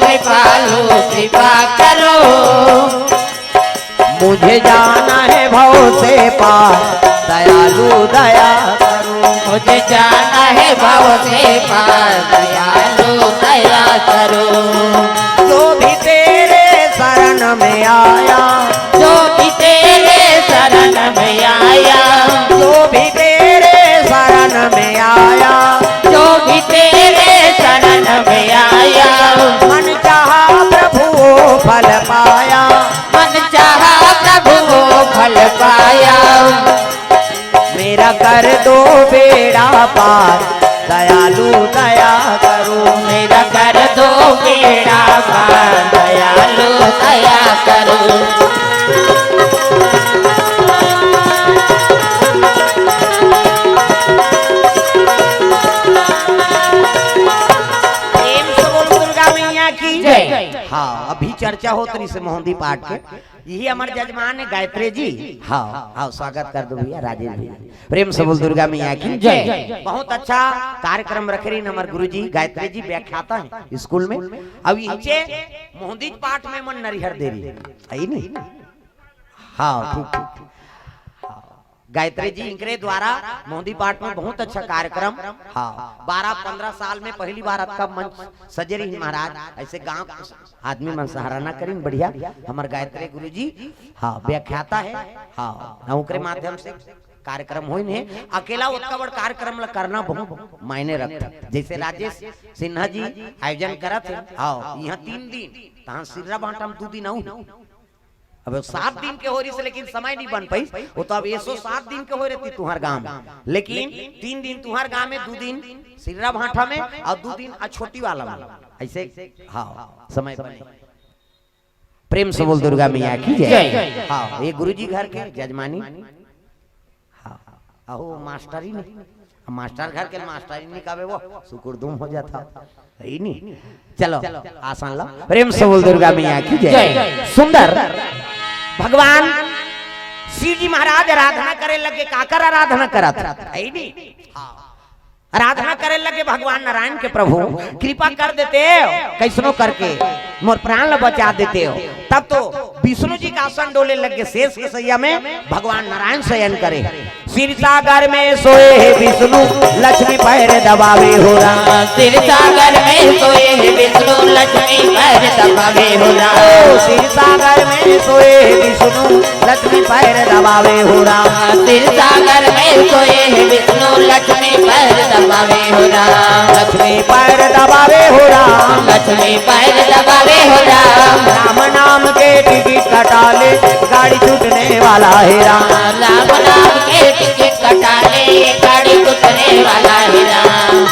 कृपालु कृपा करो मुझे जाना है भव से पार दयालु दया करो मुझे जाना है भव से पार दयालु दया करो जो भी तेरे शरण में आया जो भी तेरे शरण में आया जो भी तेरे शरण में आया जो भी तेरे शरण में आया मन चाहा प्रभु वो फल पाया मन चाहा प्रभु वो फल पाया मेरा कर दो बेड़ा पार दयालु दया करो मेरा कर दो बेड़ा पार दयालु दया करो प्रेम से बोल दुर्गा मैया की जय। हाँ अभी चर्चा हो तरी से मोहंदी पाठ के यही हमारे जजमान है गायत्री जी हाँ हाँ स्वागत कर दो भैया राजेश भैया प्रेम से बोल दुर्गा मैया की जय। बहुत अच्छा कार्यक्रम रख रही हमारे गुरु जी गायत्री जी व्याख्याता है स्कूल में अब नीचे मोहंदी पाठ में मन नरिहर दे रही है नहीं हाँ ठीक ठीक गायत्री जी इनके द्वारा मोदी पाठ में बहुत अच्छा कार्यक्रम। हाँ 12-15 साल में पहली बार आपका मंच सजे रही महाराज। ऐसे गांव आदमी मन सराहना करें बढ़िया हमारे गायत्री गुरु जी। हाँ व्याख्याता है। हाँ उनके माध्यम से कार्यक्रम हो अकेला उतना बड़ कार्यक्रम करना बहुत मायने रखता। जैसे राजेश सिन्हा जी आयोजन करत है। हाँ यहाँ 3 दिन तहाँ सिर्रा बांटा 2 दिन आऊ। अब 7 दिन के हो रही से लेकिन समय नहीं बन पाई। वो तो अब 107 दिन के हो रही तुम्हार गांव में, लेकिन 3 दिन तुम्हार गांव में, 2 दिन सिर्रा भाटा में और 2 दिन छोटी वाला ऐसे। हाँ समय बने। प्रेम से बोल दुर्गा मैया की जय। हाँ ये गुरुजी घर के जजमानी। हाँ अहो मास्टरी नहीं, मास्टर घर के मास्टरी नहीं कावे वो सुकुरदुम हो जाता है नहीं। चलो आसान लो। प्रेम से बोल दुर्गा मैया की जय। सुंदर भगवान शिव जी महाराज आराधना करे लगे। काकर आराधना करा था है नहीं। आराधना करे लगे भगवान नारायण के। प्रभु कृपा कर देते हो कैसनो करके मोर प्राण ल बचा देते हो। तब तो विष्णु जी का आसन डोले लगे। शेष के सैया में भगवान नारायण शयन करे। क्षीर सागर में सोए है विष्णु लक्ष्मी पैर दबावे हो राम। क्षीर सागर में सोए है विष्णु लक्ष्मी पैर दबावे हो राम। क्षीर सागर में सोए है विष्णु लक्ष्मी पैर दबावे हो राम। क्षीर सागर में सोए है विष्णु लक्ष्मी पैर दबावे हो राम। लक्ष्मी पैर दबावे हो राम। लक्ष्मी पैर दबावे हो राम। राम नाम के टिकट कटा ले गाड़ी छूटने वाला है राम। राम नाम के टिकट कटा ले गाड़ी छूटने वाला है राम।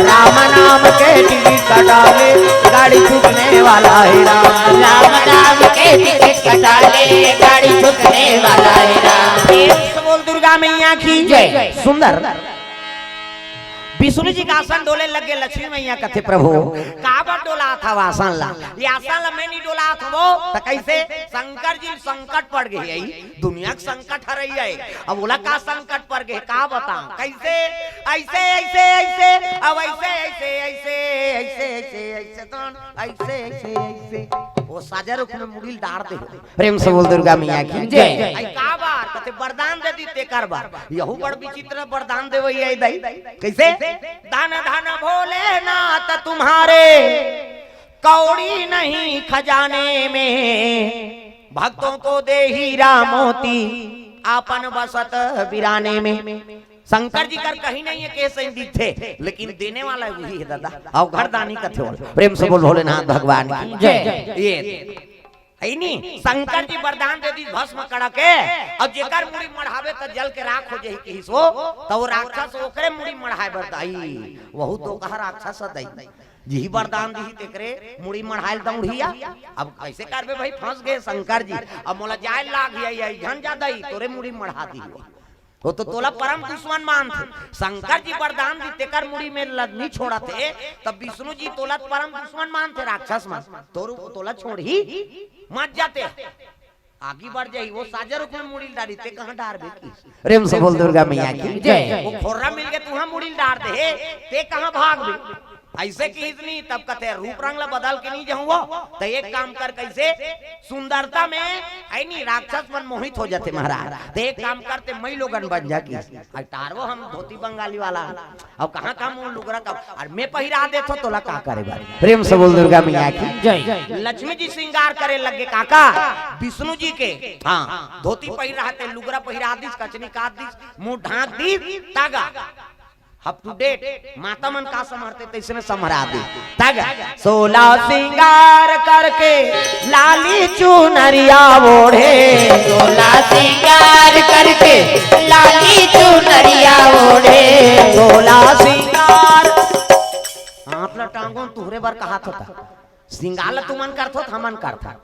राम नाम के टिकट कटा ले गाड़ी छूटने वाला है राम। राम नाम के टिकट कटा ले गाड़ी छूटने वाला है राम। बोल दुर्गा मैया की जय। सुंदर विष्णु जी का आसन डोले लगे। लक्ष्मी मैया कथे प्रभु काबर डोला था आसन ला। ये आसन ला मैं नहीं डोला था वो तो कैसे। शंकर जी संकट पड़ गए दुनिया का संकट हर रही है। अब बोला का संकट पड़ गए का बताऊं कैसे। ऐसे ऐसे ऐसे अब ऐसे ऐसे ऐसे ऐसे ऐसे ऐसे तो ऐसे ऐसे ऐसे वो साजा रुख में मुड़िल डार दे। प्रेम से बोल दुर्गा मैया की जय। आई का बार कते वरदान दे दी ते कर बार यहू बड़ विचित्र वरदान देवई है दई कैसे। दान धन भोलेनाथ तुम्हारे कौड़ी नहीं खजाने में। भक्तों को दे हीरा मोती आपन बसत बिराने में। शंकर जी कर कहीं नहीं है कैसे दिखे लेकिन देने वाला वही है दादा। और घरदानी कथे बोल। प्रेम से बोल भोलेनाथ भगवान की जय। ये नहीं शंकर जी वरदान दे दी भस्म कड़ा के और जेकर मुड़ी मढ़ावे त जल के राख हो जाई कि सो तो वो राक्षस ओकरे मुड़ी मढ़ाए बरदाई। वहु तो कहा राक्षस दई जी वरदान दी तेकरे मुड़ी मढ़ाइल दौड़िया। अब कैसे करबे भाई फंस गए शंकर जी। अब मोला जाय लाग गई झन ज्यादा तोरे मुड़ी मढ़ा दी। वो तो तोला परम दुश्मन मान थे। शंकर जी वरदान दी तेकर मुड़ी में नहीं छोड़ा थे तब विष्णु जी तोला परम दुश्मन मान थे राक्षस मान तोला छोड़ ही मत जाते आगे बढ़ जाई। वो साजर में मुड़ी डारी ते कहां डार बेकी। प्रेम से बोल दुर्गा मैया की जय। वो खोरा मिल के तुहा मुड़ी डार दे ते कहां भाग बे। ऐसे की इतनी तब कहते रूप रंग ला बदल के नहीं जाऊंगा तो एक काम कर कैसे सुंदरता में आई नहीं राक्षस मन मोहित हो जाते महाराज। तो एक काम करते मई लोगन बन जा की टारवो हम धोती बंगाली वाला अब कहां का मुंह लुगरा का और मैं पहिरा दे तो तोला का करे बारी। प्रेम से बोल दुर्गा मैया की जय। लक्ष्मी जी श्रृंगार करे लगे काका विष्णु जी के। हाँ धोती पहिरा थे लुगरा पहिरा दिस कचनी काट दिस मुंह ढांक दी तागा अप टू डेट माता मन का समरते तैसे में समरा दे तागा। 16 श्रृंगार करके लाली चुनरिया ओढ़े। 16 श्रृंगार करके लाली चुनरिया ओढ़े। 16 श्रृंगार हाथ ला टांगो तुहरे बार कहा था श्रृंगार ला तुमन करथो हमन करथा।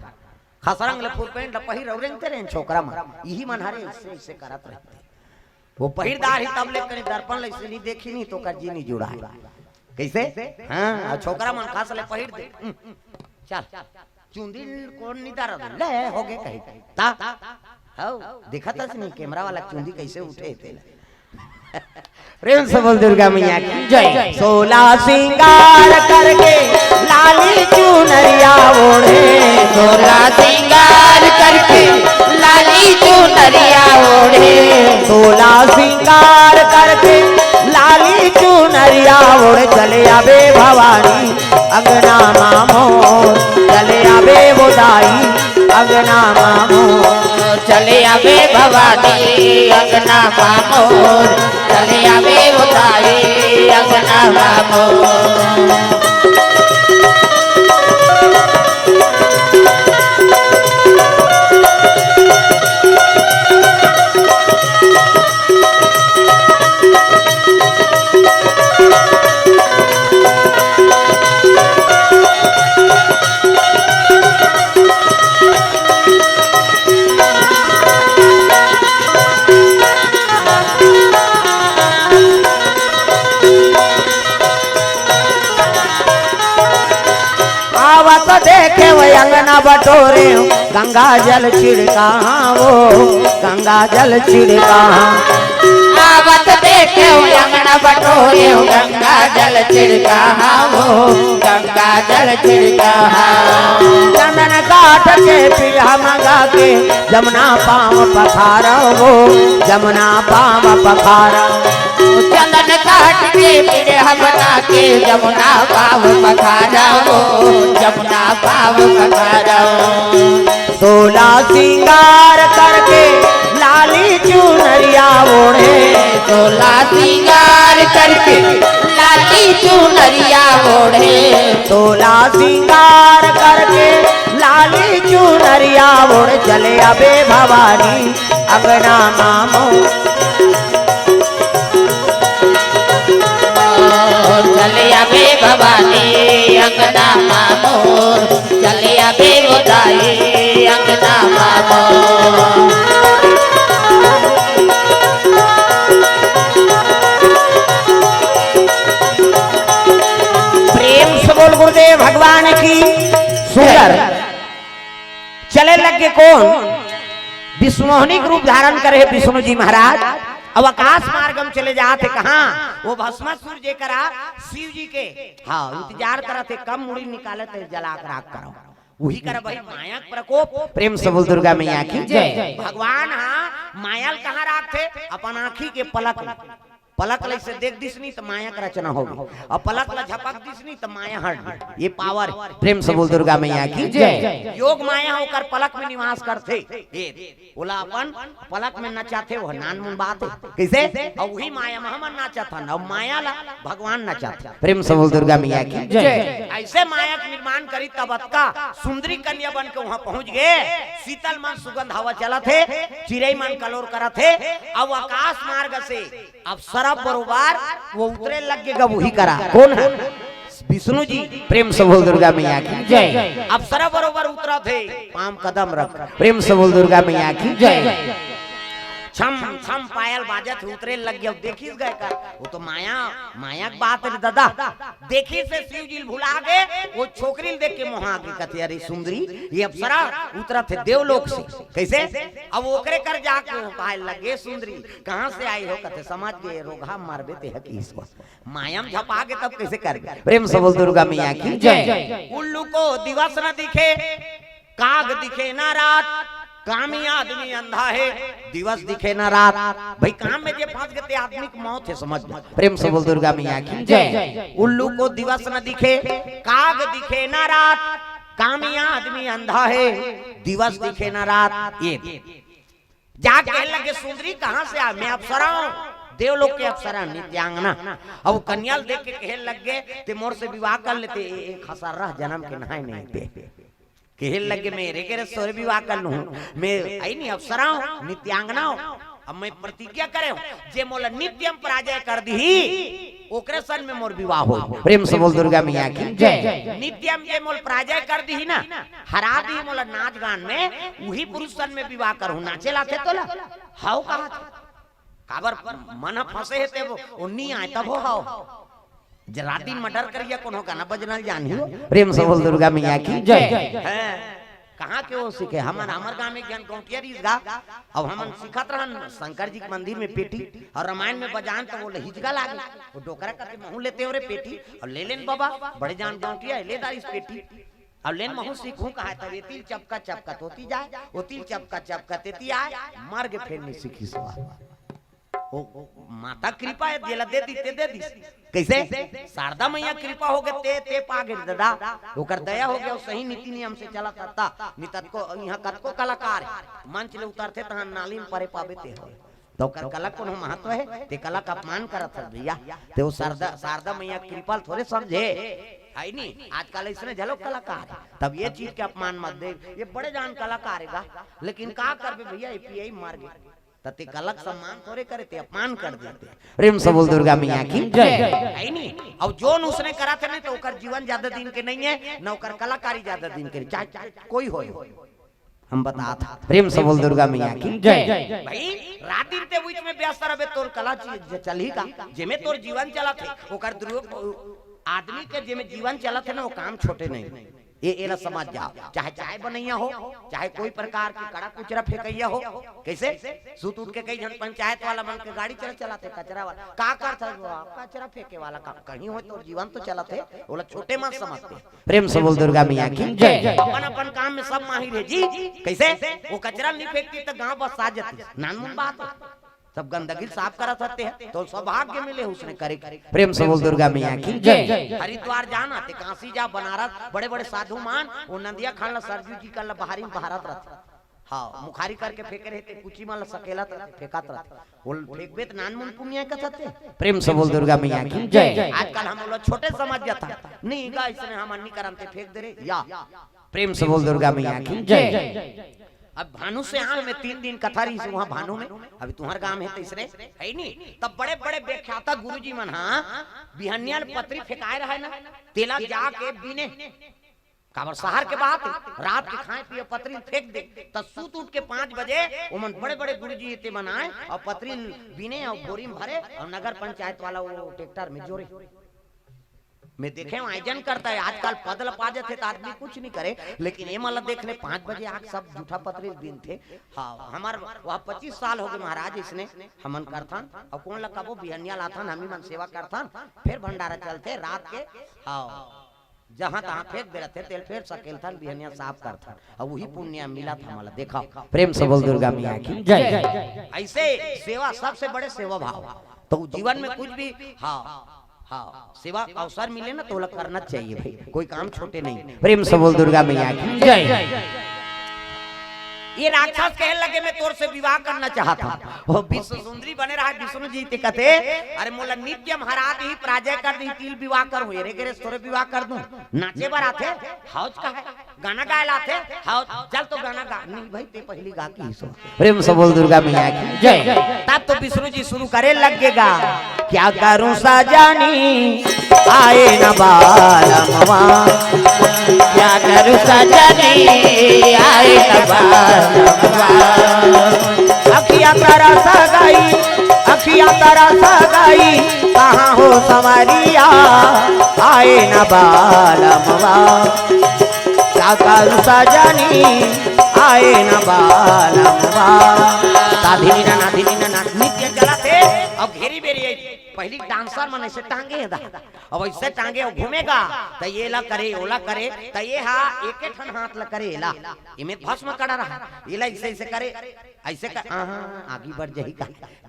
खसरंग ले फुल पेंट ला पहिर औरेंग तेरे छोकरा मन यही मन हरे ऐसे करत रहते। वो पहिरदार ही तब ले कनी दर्पण ले से नहीं देखी नहीं तो कर जी नहीं जुड़ा है कैसे। हां छोकरा मन खास ले पहिर दे चल चुंदी कौन नहीं दार ले हो गए कहीं ता हां दिखता नहीं कैमरा वाला चुंदी कैसे उठे थे प्रेम से बोल दुर्गा मैया की जय। 16 सिंगार करके लाली चुनरिया ओढ़े, 16 सिंगार करके लाली चुनरिया ओढ़े, 16 सिंगार करके लाली चुनरिया ओढ़े, चले आवे भवानी अंगना मामोर, चले आवे बोदाई अंगना मामोर, चले आवे भवानी अंगना मामोर, चले आवे उताई अंगना मामोर। देखे वो अंगना बटोरे, गंगा जल छिड़का वो गंगा जल छिड़का, आवत देखे अंगना बटोरे, गंगा जल छिड़का वो गंगा जल छिड़का, चंदन काठ के पीढ़ा मंगा के जमुना पाँव पखारा वो जमुना पाँव पखारा, चंदन काट के पीढ़ा बना के जमुना पाव पखारा वो जमुना पाव पखारा। 16 सिंगार करके लाली चुनरिया ओढ़े, 16 सिंगार करके लाली चुनरिया ओढ़े, 16 सिंगार करके लाली चुनरिया ओढ़े, चले आवे भवानी अंगना मामो, चले आवे भवानी अंगना मामोर, चले आवे उदाई अंगना मामोर। प्रेम से बोल गुरुदेव भगवान की। सुंदर चले लगे कौन विष्णुमोहनी रूप धारण करे विष्णु जी महाराज, अब आकाश मार्ग में चले जाते कहाँ, वो भस्मासुर जे करा शिव जी के हाँ इंतजार करते कम मुड़ी निकाले थे जला कर राख करो, वही कर भाई माया प्रकोप। प्रेम से बोल दुर्गा मैया की जय। भगवान हाँ माया कहाँ राखते, अपन आँखी के पलक लग से देख दिसनी तो माया का रचना होगी, और पलक ला झपक दिसनी तो माया हट, ये पावर। प्रेम से बोल दुर्गा मैया की जय। योग माया होकर पलक में निवास करते, बोला अपन पलक में नचाते वो नान मुन बात है कैसे, और वही माया महमन नाचा था और माया ला भगवान नचा था। प्रेम से बोल दुर्गा मैया की जय। ऐसे माया का निर्माण करी तब का सुंदरी कन्या बन के वहाँ पहुँच गए, शीतल मन सुगंध हवा चला थे, चिड़ई मन कलोर करा थे, अब आकाश मार्ग से अब सरब बरोबर वो उतरे लग गए, वही करा कौन है विष्णु जी। प्रेम से बोल दुर्गा मैया की जय। अब सरब बरोबर उतरा थे, पाम कदम रख। प्रेम से बोल दुर्गा मैया की जय। छम छम पायल बाजत उतरे लग गया, देखिस गए का वो तो माया की बात है दादा, देखी से शिव जी भुला गए, वो छोकरी देख के मोहा के कहते अरे सुंदरी ये अप्सरा उतरा थे देवलोक से कैसे, अब ओकरे कर जाके पायल लगे सुंदरी कहाँ से आई हो, कहते समझ गए रोगा मारबे ते हकी इसको मायाम झपा के तब कैसे कर गए। प्रेम से बोल दुर्गा मैया की जय। उल्लू को दिवस न दिखे, काग दिखे ना रात, कामी आदमी अंधा है, दिवस दिखे ना रात। भाई काम में जे फंस गए आदमी की मौत है, समझ में। प्रेम से बोल दुर्गा मैया की जय। उल्लू को दिवस न दिखे, काग दिखे ना रात, कामी आदमी अंधा है, दिवस दिखे ना रात। ये जा कहने लगे सुंदरी कहाँ से आ, मैं अप्सरा हूँ, देवलोक के अप्सरा नित्यांगना। अब कन्या देख के कहने लग गए ते मोर से विवाह कर लेते, एक हसारा जन्म के नहाए नहीं पे कहने लगे मेरे के सोरे विवाह कर लूं, मैं आई नहीं अप्सरा हूं नित्यांगना हूं, अब मैं प्रतिज्ञा करे जे मोला नित्यम पराजय कर दी ओकरे सन में मोर विवाह हो। प्रेम से बोल दुर्गा मैया की जय। नित्यम जे मोल पराजय कर दी ना, हरा दी मोला नाच गान में, वही पुरुष सन में विवाह करूं। नाचे लाते तो ला हाउ कहा काबर मन फंसे है ते वो नहीं आए तब हो हाउ जराती मर्डर करिए कोनो गाना बजना जानी। प्रेम से बोल दुर्गा मैया की जय। कहाँ के वो सीखे हमर गाँव में ज्ञान गौटिया गा। अब हमन सिखत रहन शंकर जी के मंदिर में पेटी और रामायण में बजान तो बोले हिचका लागे वो डोकरा करके महू लेते हो रे पेटी और ले लेन बाबा बड़े जान गौटिया ले दार इस पेटी और लेन महू सीखूं कहा तब तिल चपका चपका तोती जाए वो तिल चपका चपका तेती आए मार के फिर नहीं सीखी सवाल ओ माता कृपा है दिला दे दी कैसे शारदा मैया कृपा हो गए ते पागे दादा ओकर दया हो गया सही नीति नियम से चला करता नितत को यहां कतको कलाकार मंच ले उतरते तहां नाली में परे पावे ते हो तो कर कला को महत्व है ते कला का अपमान करत है भैया ते वो शारदा मैया कृपा थोड़े समझे है नहीं आजकल इसने झलक कलाकार तब ये चीज के अपमान मत दे ये बड़े जान कलाकार है लेकिन का करबे भैया एपीआई मार गए तते कलक सम्मान थोड़े करे ते अपमान कर देते प्रेम से बोल दुर्गा मैया की जय है नहीं अब जोन उसने करा थे नहीं तो ओकर जीवन ज्यादा दिन के नहीं है न ओकर कलाकारी ज्यादा दिन के चाहे कोई हो हम बता था प्रेम से बोल दुर्गा मैया की जय भाई रात दिन ते बीच में व्यस्त रहे तोर कला चीज चली का जेमे तोर जीवन चला थे ओकर आदमी के जेमे जीवन चला थे ना वो काम छोटे नहीं ये एला समझ जाओ चाहे चाय बनैया हो चाहे कोई प्रकार की कड़ा कुचरा फेंकैया हो कैसे सूत उठ के कई जन पंचायत वाला बन के गाड़ी चलाते कचरा वाला का करता कचरा फेंके वाला काम कहीं हो तो जीवन तो चलाते बोला छोटे मत समझते प्रेम से बोल दुर्गा मैया की जय अपन अपन काम में सब माहिर है जी कैसे वो कचरा नहीं फेंकती तो गाँव बस आ जाती नानमुन बात सब गंदगी साफ करा सकते हैं तो सौभाग्य मिले उसने करे प्रेम से बोल दुर्गा मैया की जय हरिद्वार जाना ते काशी जा बनारस बड़े बड़े साधु मान वो नदिया खाना सरजू जी का बहारी भारत रहते हाँ मुखारी करके फेंके रहते कुची माल सकेला फेंकात रहते वो फेंकबे तो नान मुन पुण्य का सकते प्रेम से बोल दुर्गा मैया की जय आजकल हम लोग छोटे समझ जाता नहीं गा इसने हम नहीं करते फेंक दे रहे या प्रेम से बोल दुर्गा मैया की जय अब भानु से यहाँ में 3 दिन कथा रही वहाँ भानु में अभी तुम्हारे गांव में तीसरे है नहीं तब बड़े बड़े व्याख्याता गुरुजी मन हाँ बिहनिया पत्री फेंकाए रहे ना तेला जाके बिने काबर शहर के बाद रात के खाए पिए पत्री फेंक दे तब सूत उठ के 5 बजे उमन बड़े बड़े गुरुजी इतने बनाए और पत्री बिने और बोरी में भरे और नगर पंचायत वाला वो ट्रैक्टर में जोड़े मैं देखे आयोजन करता है आजकल पदल पा जाते तो आदमी कुछ नहीं करे लेकिन ये मतलब देख ले 5 बजे आग सब जूठा पत्री दिन थे हाँ हमारे वहाँ 25 साल हो गए महाराज इसने हमन करथन और कौन लगा वो बिहनिया लाथन हमी मन सेवा करथन फिर भंडारा चलते रात के हाँ जहाँ तहाँ फेंक दे रहे तेल फेर सकेल था बिहनिया साफ करथन और वही पुण्य मिला था हमारा देखा प्रेम से बोल दुर्गा मैया की जय ऐसे सेवा सबसे बड़े सेवा भाव तो जीवन में कुछ भी हाँ हाँ सेवा अवसर मिले ना तो करना चाहिए भाई कोई काम छोटे नहीं प्रेम से बोल दुर्गा मैया की जय ये राक्षस कहने लगे मैं तोर से विवाह करना चाहता वो विश्व सुंदरी बने रहा विष्णु जी ते कहते अरे मोला नित्य महाराज ही प्राजय कर दी तिल विवाह कर हुए रे गे तोरे विवाह कर दूं नाचे बार आते हाउस का है गाना गाए लाते हाउस चल तो गाना गा नहीं भाई ते पहली गा की सो प्रेम से बोल दुर्गा मैया की जय तब तो विष्णु जी शुरू करे लगेगा क्या करूं सजानी आए न बालमवा क्या करूं सजनी आए न बालमवा अखिया तारा सगाई कहाँ हो संवरिया आए न बालमवा क्या करूं सजनी आए न बालमवा साधिनी ना नित्य चलाते अब घेरी बेरी पहली डांसर मन ऐसे टांगे अब ऐसे टांगे और घूमेगा तो ये ला करे ओला करे तो ये हाँ एक ठन हाथ ला करे ला इमे भस्म कड़ा रहा ये ला ऐसे ऐसे करे ऐसे कर आगे बढ़ जाएगा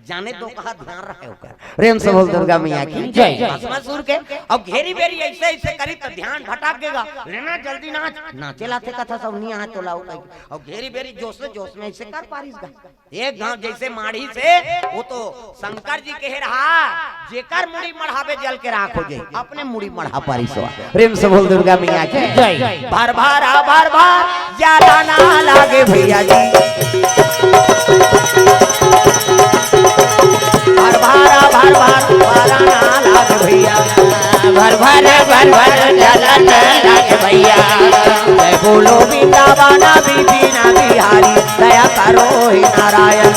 जाने दो कहा ध्यान रहे होकर प्रेम से बोल दुर्गा मैया की जय भस्म सुर के अब घेरी बेरी ऐसे ऐसे करी तो ध्यान भटक देगा लेना जल्दी नाच नाचे लाते कथा सब नहीं आ तो लाओ और घेरी बेरी जोश में ऐसे कर पारिस एक गांव जैसे माढ़ी से वो तो शंकर जी के रहा जेकर मुड़ी मढ़ावे जल के राख हो जाए अपने मुड़ी मढ़ा पारी सो प्रेम से बोल दुर्गा मैया की जय बार बार ज्यादा ना लागे भैया जी बार ना लागे भैया भर ज्यादा ना लागे भैया जय बोलो वृंदावन बीबीना बिहारी दया करो हे नारायण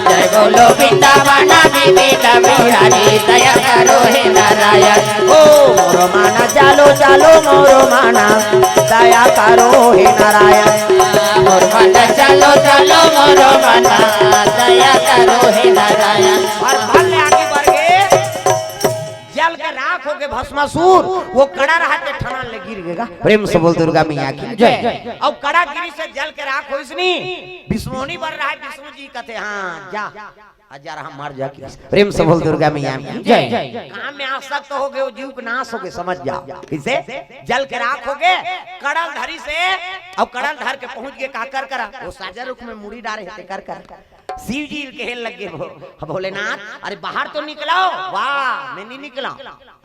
जय बोलो वृंदावन बीबीना बिहारी दया करो हे नारायण ओ मोरो माना चालो मोरो माना दया करो हे नारायण मोर मन चलो चलो मोर मन दया करो हे नारायण। और भले आगे बढ़ गए जल के राख हो गए भस्मासुर, वो कड़ा रहा के ठना ले गिर गएगा। प्रेम से बोल दुर्गा मैया की जय। अब कड़ा गिरी से जल के राख हो इसनी विष्णुनी बढ़ रहा है। विष्णु जी कहते हाँ जा हजार हम मर जा। प्रेम से बोल दुर्गा मैया की जय। काम में आसक्त हो गए, जीव का नाश हो गए, समझ जाओ। इसे जल के राख हो गए कड़ल धरी से। अब कड़ल धर के पहुंच गए का कर करा, वो साजा रुख में मुड़ी डाले थे कर कर। शिव जी कहे लगे भोलेनाथ, अरे बाहर तो निकलाओ। वाह मैं नहीं निकला,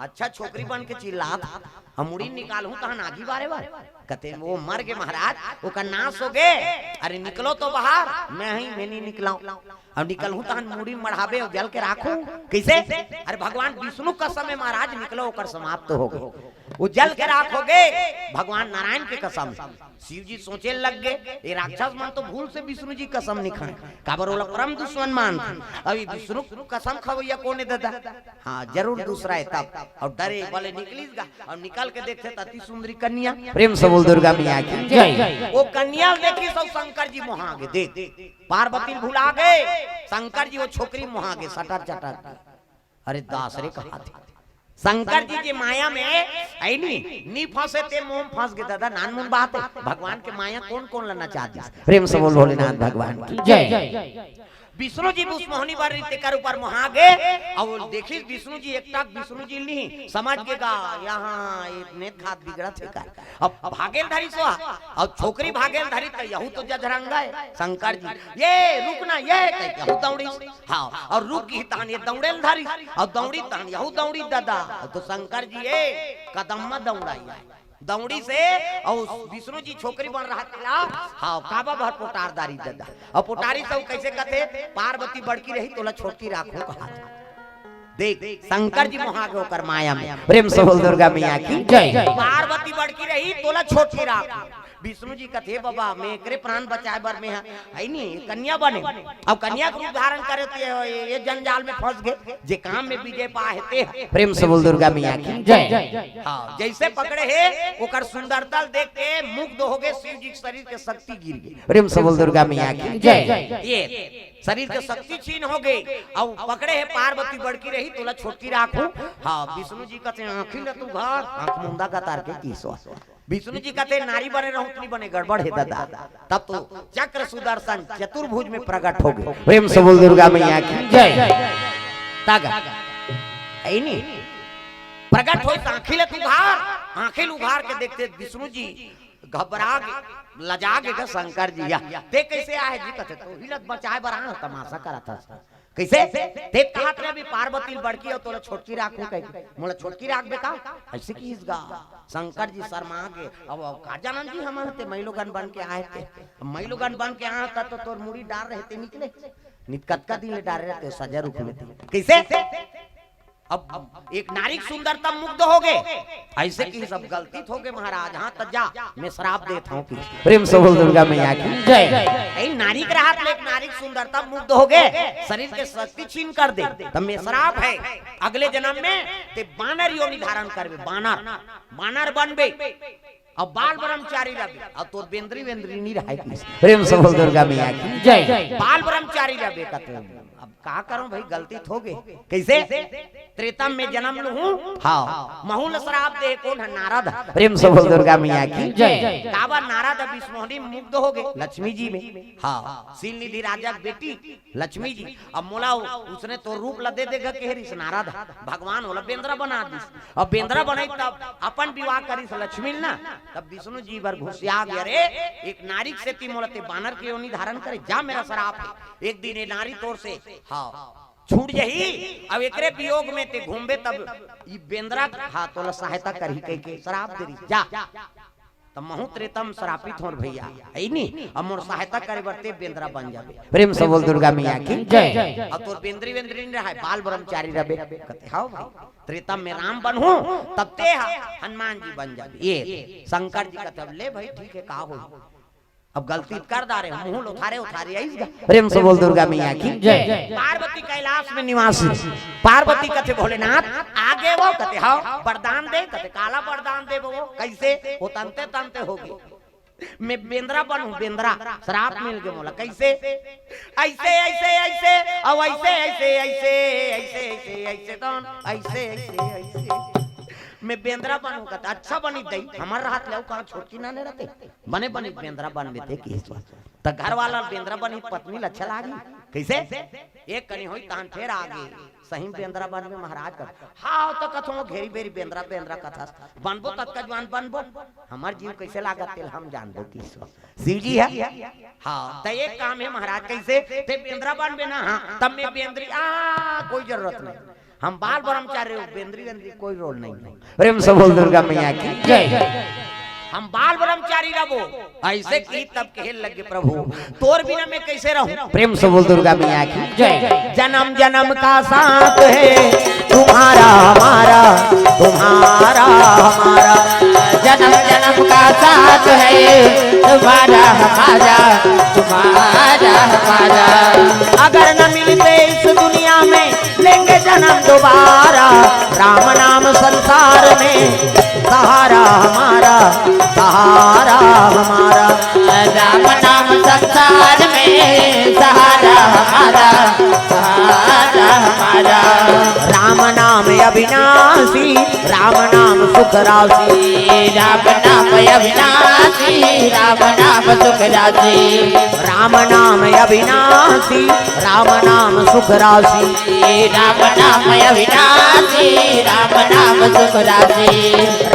अच्छा छोकरी बन के चिल्ला हम मुड़ी निकालू कहा नागी बारे बार कहते वो मर गए महाराज, वो का नाश हो गए। अरे निकलो तो बाहर, मैं नहीं निकला। अब निकलू तो मुड़ी मढ़ाबे और जल के राखू कैसे। अरे भगवान विष्णु कसम है महाराज निकलो कर समाप्त हो गए। वो जल के राख हो गए भगवान नारायण के कसम। शिव जी सोचे लग गए ये राक्षस मान तो भूल से विष्णु जी कसम नहीं खाए, काबर वाला परम दुश्मन मान। अभी विष्णु कसम खवैया कौन दादा, हाँ जरूर दूसरा है तब। और डरे बोले निकलीगा, और निकल के देखते अति सुंदरी कन्या। प्रेम से बोल दुर्गा मैया की जय। वो कन्या देखी सब शंकर जी मोहा गए, देख पार्वती भुला गए, शंकर जी वो छोकरी मोहा गए सटर चटर। अरे दास रे कहा थे शंकर जी की माया में आई नी फंसे थे मोम फंस गए दादा। नानमुन बात है, भगवान के माया कौन कौन लेना चाहती है। प्रेम से बोल भोलेनाथ भगवान की जय। विष्णु जी उस मोहनी बार कर ऊपर मोहा गए। और देखी विष्णु जी एक टाक विष्णु जी नहीं समझ के गा यहाँ नेत खात बिगड़ा थे का। अब भागेल धरी सो और छोकरी भागेल धरी तो यहू तो जजरंगा है शंकर जी। ये रुकना ये यहू दौड़ी, हाँ और रुक की तान ये दौड़ेल धरी और दौड़ी तान यहू दौड़ी दादा। तो शंकर जी ये कदम में दौड़ाई दौड़ी से और विष्णु जी छोकरी बन रहा था। हाँ काबा भर पोटारदारी दादा। और पोटारी से कैसे कहते पार्वती बड़की रही तोला छोटकी राखो कहा। देख शंकर जी मोहा के होकर माया में। प्रेम से बोल दुर्गा मैया की जय। पार्वती बड़की रही तोला छोटकी राखो। विष्णु जी कथे बाबा मैं एकरे प्राण बचाए बर में है नहीं कन्या बने। अब कन्या का रूप धारण करे तो ये जंजाल में फंस गए जे काम में विजय पाते। प्रेम से बोल दुर्गा मैया की जय। हाँ जैसे पकड़े है ओकर सुंदरता देख के मुग्ध हो गए। शिव जी के शरीर के शक्ति गिर गई। प्रेम से बोल दुर्गा मैया की जय। ये शरीर के शक्ति छीन हो गई। अब पकड़े है पार्वती बड़की रही तोला छोटकी राखू। हाँ विष्णु जी कहते आंखी न तू घर आंख मुंदा का तार के तीसो। विष्णु जी कहते नारी बने रहूं नहीं बने गड़बड़ है दादा। तब तो चक्र सुदर्शन चतुर्भुज में प्रकट हो गए। प्रेम से बोल दुर्गा मैया की जय। तागा है नहीं प्रकट हो आंखिल उघार, आंखिल उघार के देखते विष्णु जी घबरा गए लजा गए। शंकर जी या देख कैसे आए जी कहते तो हिलत बचाए बरा तमाशा करा था कैसे देख कहा रे अभी पार्वती बड़की और तोला छोटकी राखू कह मोला छोटकी राख बेका ऐसे की इसगा। शंकर जी शर्मा गए। अब का जानन जी हम थे महिलोगन बन के आए थे, महिलोगन बन के आया था तो तोर मुड़ी डाल रहे थे निकले निकटका दिन डाल रहे थे सजा रूप में कैसे। अब एक नारी सुंदरता मुग्ध हो गए ऐसे की सब गलती हो गए महाराज। हाँ तजा मैं शराब देता हूँ। प्रेम से बोल दुर्गा मैया की जय। नारी के राहत में एक नारी सुंदरता मुग्ध हो गए शरीर के शक्ति छीन कर दे तब मैं शराब है अगले जन्म में ते बानर योनि धारण करबे। बानर बनबे अब बाल ब्रह्मचारी रहे अब तो बेंद्री वेंद्री नहीं रहे। प्रेम से बोल दुर्गा मैया की जय। बाल ब्रह्मचारी रहे कहते अब का करूं भाई गलती हो गई कैसे। त्रेता में जन्म लूं हाँ महूल शराब दे कौन है नारद। प्रेम से बोल दुर्गा मैया की जय। काबा नारद विष्णुनी मुग्ध हो गए लक्ष्मी जी में। हाँ सील निधि राजा बेटी लक्ष्मी जी। अब मोला उसने तो रूप ला दे देगा केहरी से नारद भगवान होला बेंद्रा बना दी। अब बेंद्रा बनाई तब अपन विवाह करी से लक्ष्मी ना। तब विष्णु जी बर घुसिया गया रे एक नारी से ती मोलते बानर के योनि धारण करे जा मेरा शराब। एक दिन ये नारी तोर से हाँ छूट जही। अब एकरे वियोग में ते घूमबे तब ई बेंद्रा हाँ तोला सहायता करही कह के शराब देरी जा तब महु त्रेतम शरापित हो भैया है नी। अब मोर सहायता करे बरते बेंद्रा बन जाबे। प्रेम से बोल दुर्गा मैया की जय। अब तोर बेंद्री वेंद्री नहीं रहा बाल ब्रह्मचारी रहे कहते हां भाई त्रेतम में राम बनहूं तब ते हनुमान जी बन जाबे। ये शंकर जी कहते ले भाई ठीक है का हो अब गलती कर दारे मुंह उठारे उठारे आईगा। प्रेम से बोल दुर्गा मैया की जय। पार्वती कैलाश में निवासी पार्वती कहते भोलेनाथ आगे वो कहते हाँ वरदान दे कहते काला वरदान दे वो कैसे वो तंते तंते होगी मैं बेंद्रा बनूं, बेंद्रा श्राप मिल के बोला कैसे ऐसे ऐसे ऐसे और ऐसे ऐसे ऐसे ऐसे ऐसे ऐसे तो ऐसे ऐसे ऐसे मैं बेंद्रा बनूं का अच्छा बनी दई हमार हाथ ले का छोटी ना ने रहते बने बने बेंद्रा बन देते की तो घर वाला बेंद्रा बनी पत्नी अच्छा लागी कैसे एक कनी होई तान फिर आगे सही बेंद्रा बन में महाराज कर हां तो कथो घेरी बेरी बेंद्रा बेंद्रा कथा बनबो तक का जवान बनबो हमार जीव कैसे लागत तेल हम जानबो की शिव जी है हां तो एक काम है महाराज कैसे ते बेंद्रा बनबे ना हां तब में बेंद्री कोई जरूरत नहीं हम बाल ब्रह्मचारी बेंद्री बेंद्री कोई रोल नहीं प्रेम से बोल दुर्गा मैया की जय हम बाल ब्रह्मचारी रहो ऐसे की तब खेल लगे प्रभु तोर बिना मैं कैसे रहूं प्रेम से बोल दुर्गा मैया की जय जन्म जन्म का साथ है तुम्हारा हमारा तुम्हारा हमारा जन्म जन्म का साथ है तुम्हारा हमारा तुम्हारा हमारा अगर न मिलते इस दुनिया में लेंगे जन्म दोबारा राम नाम संसार में सहारा हमारा सहारा हमारा राम नाम संसार में सहारा हमारा सहारा हमारा राम नाम अविनाशी राम नाम सुख राशि राम नाम अविनाशी राम नाम सुख राशि राम नाम अविनाशी राम नाम सुख राशि राम नाम अविनाशी राम नाम सुख राशि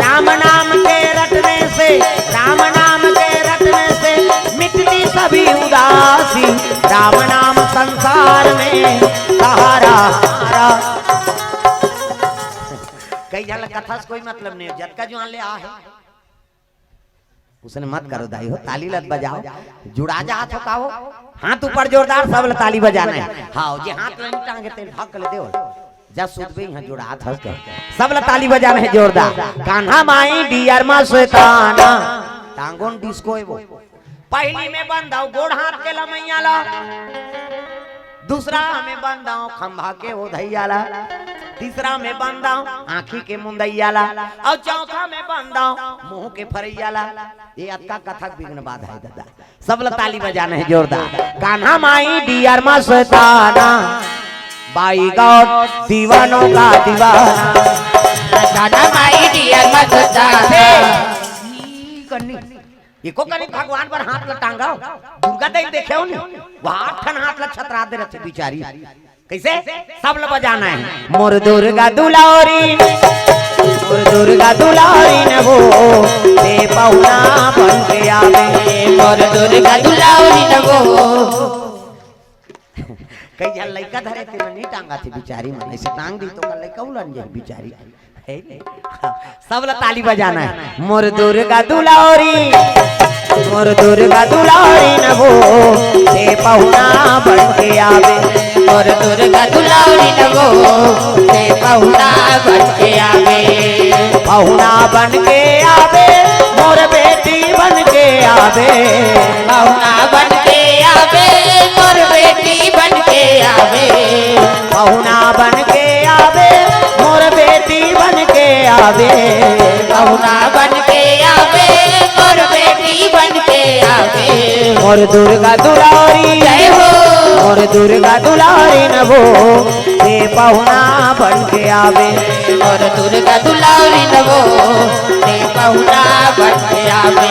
राम नाम के रटने से राम नाम के रटने से मिटती सभी उदासी राम नाम संसार में सहारा हमारा कई जल कथा से कोई मतलब नहीं जद का जो ले आ है उसने मत करो दाई हो ताली लत बजाओ जुड़ा जा हाथ हो हाथ ऊपर जोरदार सब ताली बजाना है हाँ जी हाथ नहीं टांगे तेल भाग कर दे जा सुधबे यहाँ जुड़ा हाथ हंस के सब ताली बजाना है जोरदार कान्हा माई डियर मा शैताना टांगोन डिस्को है वो पहली में बंदाओ गोड़ हाथ के लमैया ला दूसरा में बंदाओ खंभा के वो धैयाला तीसरा में बंदाओ आँखी के मुंदैयाला और चौथा में बंदाओ मुंह के फरैयाला ये अक्का कथक बिघ्न बाधा है दादा सब ताली बजाना है जोरदार कान्हा माई डियर मा शैताना बाई गॉड दीवानों का दीवाना कान्हा माई डियर मा शैताना इको कनी भगवान पर हाथ लटांगा दुर्गा देवी देखे हो नहीं वहां ठन हाथ ल छतरा दे रही बिचारी कैसे सब ल बजाना है मोर दुर्गा दुलारी न वो ते पहुना बन के आवे मोर दुर्गा दुलारी न वो कई जन लइका धरे ते नहीं टांगा थी बिचारी मन ऐसे टांग दी तो लइका उलन जे बिचारी सब ल ताली बजाना है मोर दुर्गा दुलारी न वो ते पहुना बन के आवे मोर दुर्गा दुलारी न वो ते पहुना बन के आवे पहुना बन के आवे मोर बेटी बन के आवे पहुना बन के आवे मोर बेटी बन के आवे पहुना बन के आवे मोर बेटी बन के आवे पहुना बन के आवे मोर बेटी बन के आवे मोर दुर्गा दुलारी जय हो मोर दुर्गा दुलारी न वो ते पहुना बन के आवे मोर दुर्गा दुलारी न वो ते पहुना बन के आवे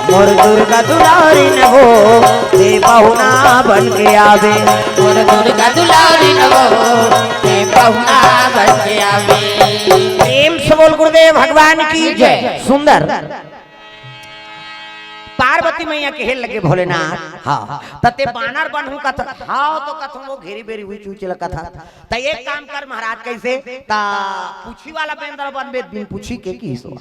मोर दुर्गा दुलारी न वो ते पहुना बन के आवे मोर दुर्गा दुलारी न वो ते पहुना बन के आवे प्रेम से बोल गुरुदेव भगवान की जय सुंदर पार्वती मैया के हेल लगे भोलेनाथ हाँ तते बानर बनहु कथा हाँ तो कथो वो घेरी बेरी हुई चूचल कथा त एक काम कर महाराज कैसे ता पूछी वाला बेंद्र बनबे बिन पूछी के की सो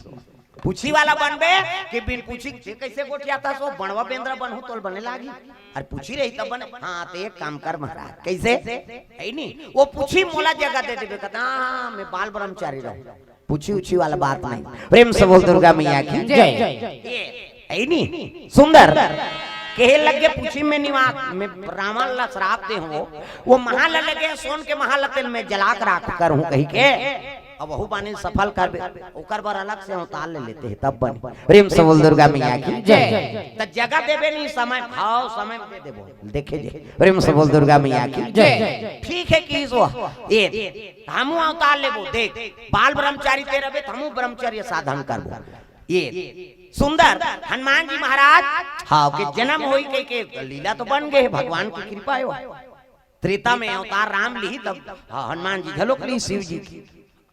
पूछी वाला बनबे कि बिन पूछी से कैसे गोठियाता सो बनवा बेंद्रा बनहु तोल बने लागी और पूछी रही तब बने। हाँ तो एक काम कर महाराज कैसे है नहीं वो पूछी मोला जगह दे देबे कहता हां मैं बाल ब्रह्मचारी रहूं पूछी उछी वाला बात नहीं। प्रेम से बोल दुर्गा मैया की जय। है नहीं सुंदर कहे लगे पूछी में निवास में रावण ला श्राप दे हो वो महाल लगे सोन के महालतेल में जलाक राख कर हूं कही के अब वहु बानी सफल कर ओकर बार अलग से उतार ले लेते हैं तब बने। प्रेम से बोल दुर्गा मैया की जय। त जगह देबे नहीं समय भाव समय दे देबो देखे जे। प्रेम से बोल दुर्गा मैया की जय। ठीक है कि सो ये हमू अवतार लेबो देख बाल ब्रह्मचारी ते रबे हमू ब्रह्मचर्य साधन करबो। ये सुंदर हनुमान जी महाराज हाँ के जन्म होई के लीला तो बन गए भगवान की कृपा हो। त्रेता में अवतार राम ली तब हनुमान जी झलोक ली शिव जी की।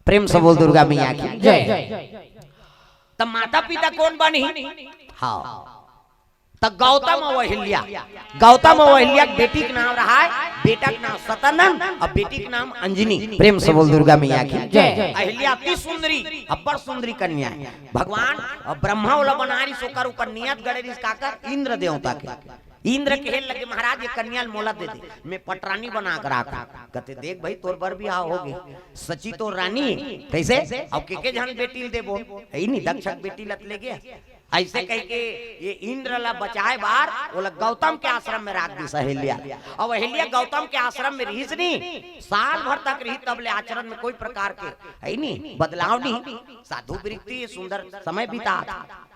प्रेम से बोल दुर्गा मैया की जय। तब माता पिता कौन बनी हाँ तब गौतम और अहिल्या। गौतम और अहिल्या बेटी का नाम रहा है बेटा का नाम सतानंद और बेटी का नाम अंजनी। प्रेम से बोल दुर्गा मैया की जय। अहिल्या अति सुंदरी अब्बर सुंदरी कन्या है। भगवान और ब्रह्मा वाला बनारी सोकर ऊपर नियत गड़े काकर इंद्र देवता के इंद्र के लगे महाराज ये कन्या मोला दे दे मैं पटरानी बना कर आका कहते देख भाई तोर बर भी होगी सची तो रानी कैसे अब के जन बेटी देबो है नहीं दक्षक बेटी लत ले गया ऐसे कह के ये इंद्र ला बचाए बार वो गौतम के आश्रम में राख दी अहिल्या। अब अहिल्या गौतम के आश्रम में रही नहीं साल भर तक रही तब ले आचरण में कोई प्रकार के है नहीं बदलाव नहीं साधु वृत्ति सुंदर समय बिता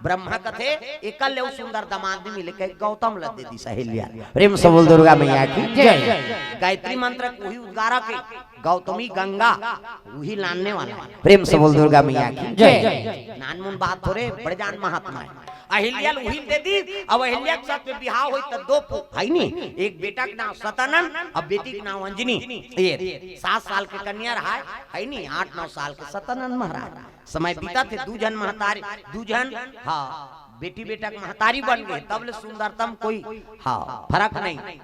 ब्रह्मा कथे एकल ले सुंदर दामाद मिले के गौतम ला दे दी अहिल्या। प्रेम से बोल दुर्गा मैया की जय। गायत्री मंत्र वही उद्गारा के गौतमी गंगा वही लाने वाला। प्रेम से बोल दुर्गा मैया की जय। नानमुन बात थोड़े बड़े जान महात्मा है। अहिल्या वही दे दी अब अहिल्या के साथ में बिहाव हुई तो दो है नहीं एक बेटा का नाम सतानंद और बेटी का नाम अंजनी। ये 7 साल के कन्या रहा है नहीं 8-9 साल के सतानंद महाराज समय बीता थे दूजन महतारी दूजन हाँ बेटी बेटा के महतारी बन गए तब ले सुंदरतम कोई हाँ फर्क नहीं।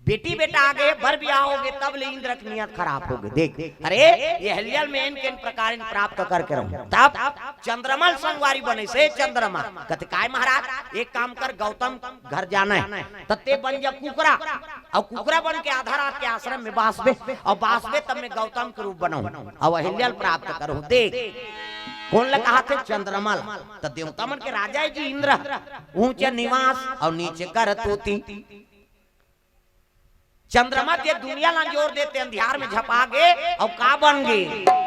बेटी बेटा आ गए बर ब्याह हो गए तब ले इंद्र की नियत खराब हो गई। देख अरे ये हलियल में इन प्रकार प्राप्त करके रहूं तब चंद्रमल संगवारी बने से चंद्रमा कहते काय महाराज एक काम कर गौतम घर जाना है तत्ते बन जा कुकरा और कुकरा बन के आधा रात के आश्रम में बासबे और बासबे तब मैं गौतम के रूप बनाऊं और हलियल प्राप्त करूं। देख कौन लगा कहा थे चंद्रमल तो देवता मन के राजा जी इंद्र ऊंचे निवास और नीचे कर तूती चंद्रमा ते दुनिया ला जोर देते अंधियार में झपा गे और का बन गे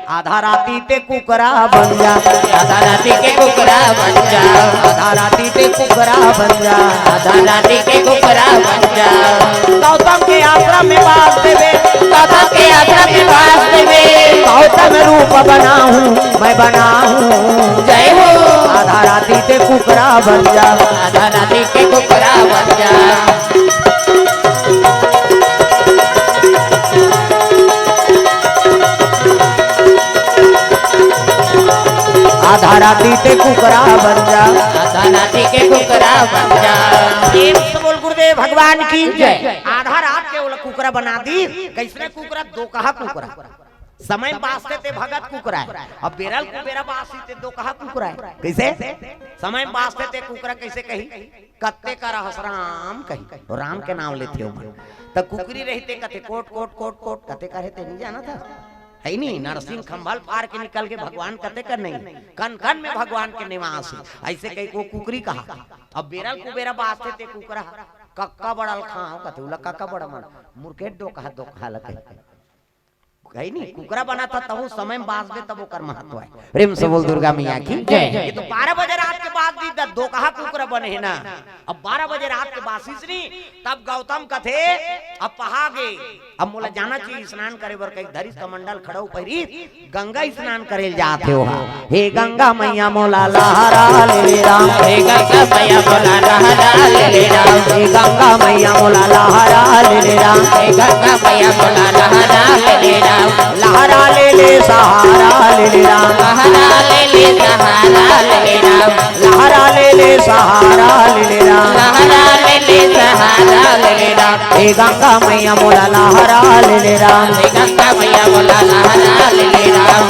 आधा राती ते कुकरा बन जा आधा राती के कुकरा बन जा आधा राती ते कुकरा बन जा आधा राती के कुकरा बन जा। गौतम के आश्रम में वास देवे गौतम के आश्रम में वास देवे गौतम रूप बनाऊं मैं बनाऊं जय हो। आधा राती ते कुकरा बन जा आधा राती के कुकरा बन जा। आधा राती ते कुकरा बन जा आधा राती के कुकरा बन जा। बोल गुरुदेव भगवान की जय। आधा रात के वो कुकरा बना दी कैसने कुकरा दो कहा कुकरा समय बासते ते भगत कुकरा है अब बेरल कुबेरा बासी ते दो कहा कुकरा है कैसे समय बासते ते कुकरा कैसे कही कत्ते का रहस राम कही राम के नाम लेते हो तब कुकरी रहते कते कोट कोट कोट कोट कते का रहते नहीं जाना था है नहीं नरसिंह खंभल पार के निकल के भगवान कते कर नहीं कन कन में भगवान के निवास ऐसे कहीं को कुकरी कहा अब बेरल कुबेरा बासते ते कुकरा कक्का बड़ल खाओ कते उला कक्का बड़ा मन मुर्केट दो कहा लगे कहीं नहीं कुकरा बना था तब समय बास दे तब कर महत्व है। प्रेम से बोल दुर्गा मैया की जय। ये तो 12 बजे रात के बाद दी दो कहा कुकरा बने है ना अब 12 बजे रात के बाद सीसरी तब गौतम कथे अब पहा गए अब मोला जाना चाहिए स्नान करे बर कई धरिस कमंडल खड़ो पहरी गंगा स्नान करे जाते हो हे गंगा मैया मोला लहरा ले राम हे गंगा मैया मोला लहरा ले राम हे गंगा मैया मोला लहरा ले राम हे गंगा मैया मोला लहरा ले राम लहरा ले सहारा ले राम लहरा ले सहारा ले राम लहरा ले सहारा ले राम लहरा ले सहारा ले राम हे गंगा मैया मोला लहरा ले राम हे गंगा मैया मोला लहरा ले राम।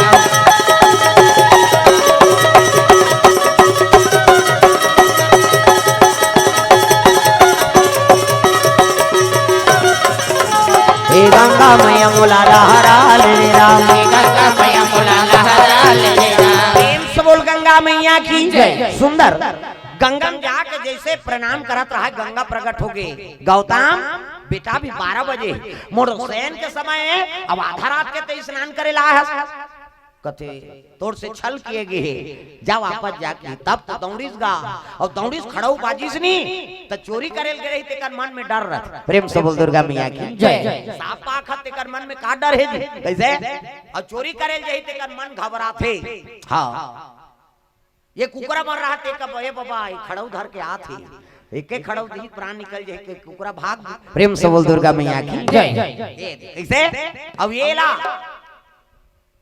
इंद्र गंगा में जाके जैसे प्रणाम करत रहा, गंगा प्रकट हो गए। गौतम बेटा भी 12 बजे मोर शयन के समय है, अब आधा रात के ते स्नान करे ला है कथे तोर से छल किए गए जा वापस जाके तब तो दौड़ीस गा और दौड़ीस खड़ाऊ बाजीस नहीं तो चोरी करेल गए तेकर मन में डर रहा। प्रेम से बोल दुर्गा मैया की जय। साफ पाखत तेकर मन में का डर है जी कैसे और चोरी करेल जाई तेकर मन घबराथे। हां ये कुकरा मर रहा थे कब ए बाबा खड़ाऊ धर के आथे एक एक खड़ाऊ दी प्राण निकल जाए के कुकरा भाग। प्रेम से बोल दुर्गा मैया की जय। कैसे अब ये ला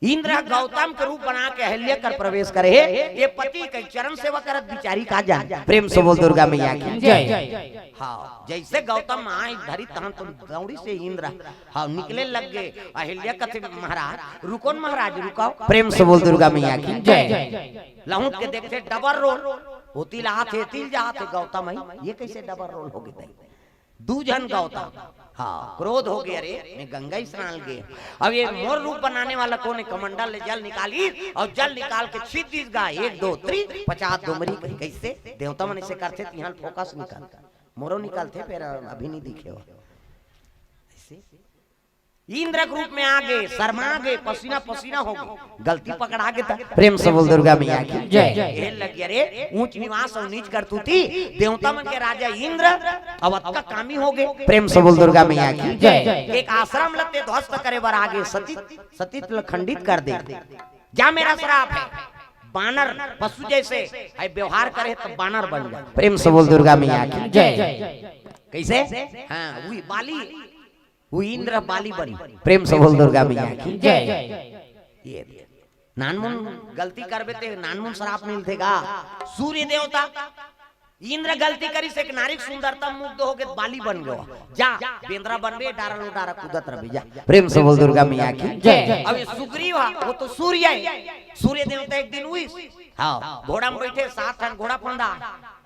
इंद्र गौतम के रूप बना के अहिल्या कर प्रवेश करे ये पति के चरण सेवा करत बिचारी का जान। प्रेम से बोल दुर्गा मैया की जय। हाँ जैसे गौतम आए धरी तहन तो दौड़ी से इंद्र हाँ निकले लग गए। अहिल्या कथे महाराज रुको महाराज रुकाओ। प्रेम से बोल दुर्गा मैया की जय। लहुट के देखते डबल रोल होती लाते तिल जाते गौतम ये कैसे डबल रोल हो गए दू जन गौतम। हाँ क्रोध हो गया रे मैं गंगा स्नान गए। अब ये मोर रूप बनाने वाला कौन है कमंडल ने जल निकाली और जल निकाल के छीट दीस गा 1 2 3 50 डोमरी कैसे देवता मन ऐसे करते यहाँ फोकस निकाल मोरो निकालते फिर अभी नहीं दिखे हो इंद्र के रूप में आ गए शर्मा गए पसीना पसीना हो गए गलती पकड़ा गए था। प्रेम से बोल दुर्गा मैया की जय। लग गया रे ऊंच निवास और नीच करतू थी देवता मन के राजा इंद्र अब का कामी हो गए। प्रेम से बोल दुर्गा मैया की जय। एक आश्रम लते ध्वस्त करे बर आगे सतीत खंडित कर दे जा मेरा श्राप है बानर पशु जैसे व्यवहार करे तो बानर बन जाए। प्रेम से बोल दुर्गा मैया की जय। कैसे हाँ वही बाली वो इंद्र बाली बनी। प्रेम से बोल दुर्गा मैया की जय। ये नानमुन गलती करबे ते नानमुन श्राप मिलतेगा। सूर्य देवता इंद्र गलती करी से नारी सुंदरता मुग्ध हो गए बाली बन गयो जा बेंद्रा बनबे डारा लो डारा कूदत रहे जा। प्रेम से बोल दुर्गा मैया की जय। अब ये सुग्रीव वो तो सूर्य है सूर्य देवता एक दिन हुई हाँ घोड़ा में बैठे 7 टन घोड़ा फंदा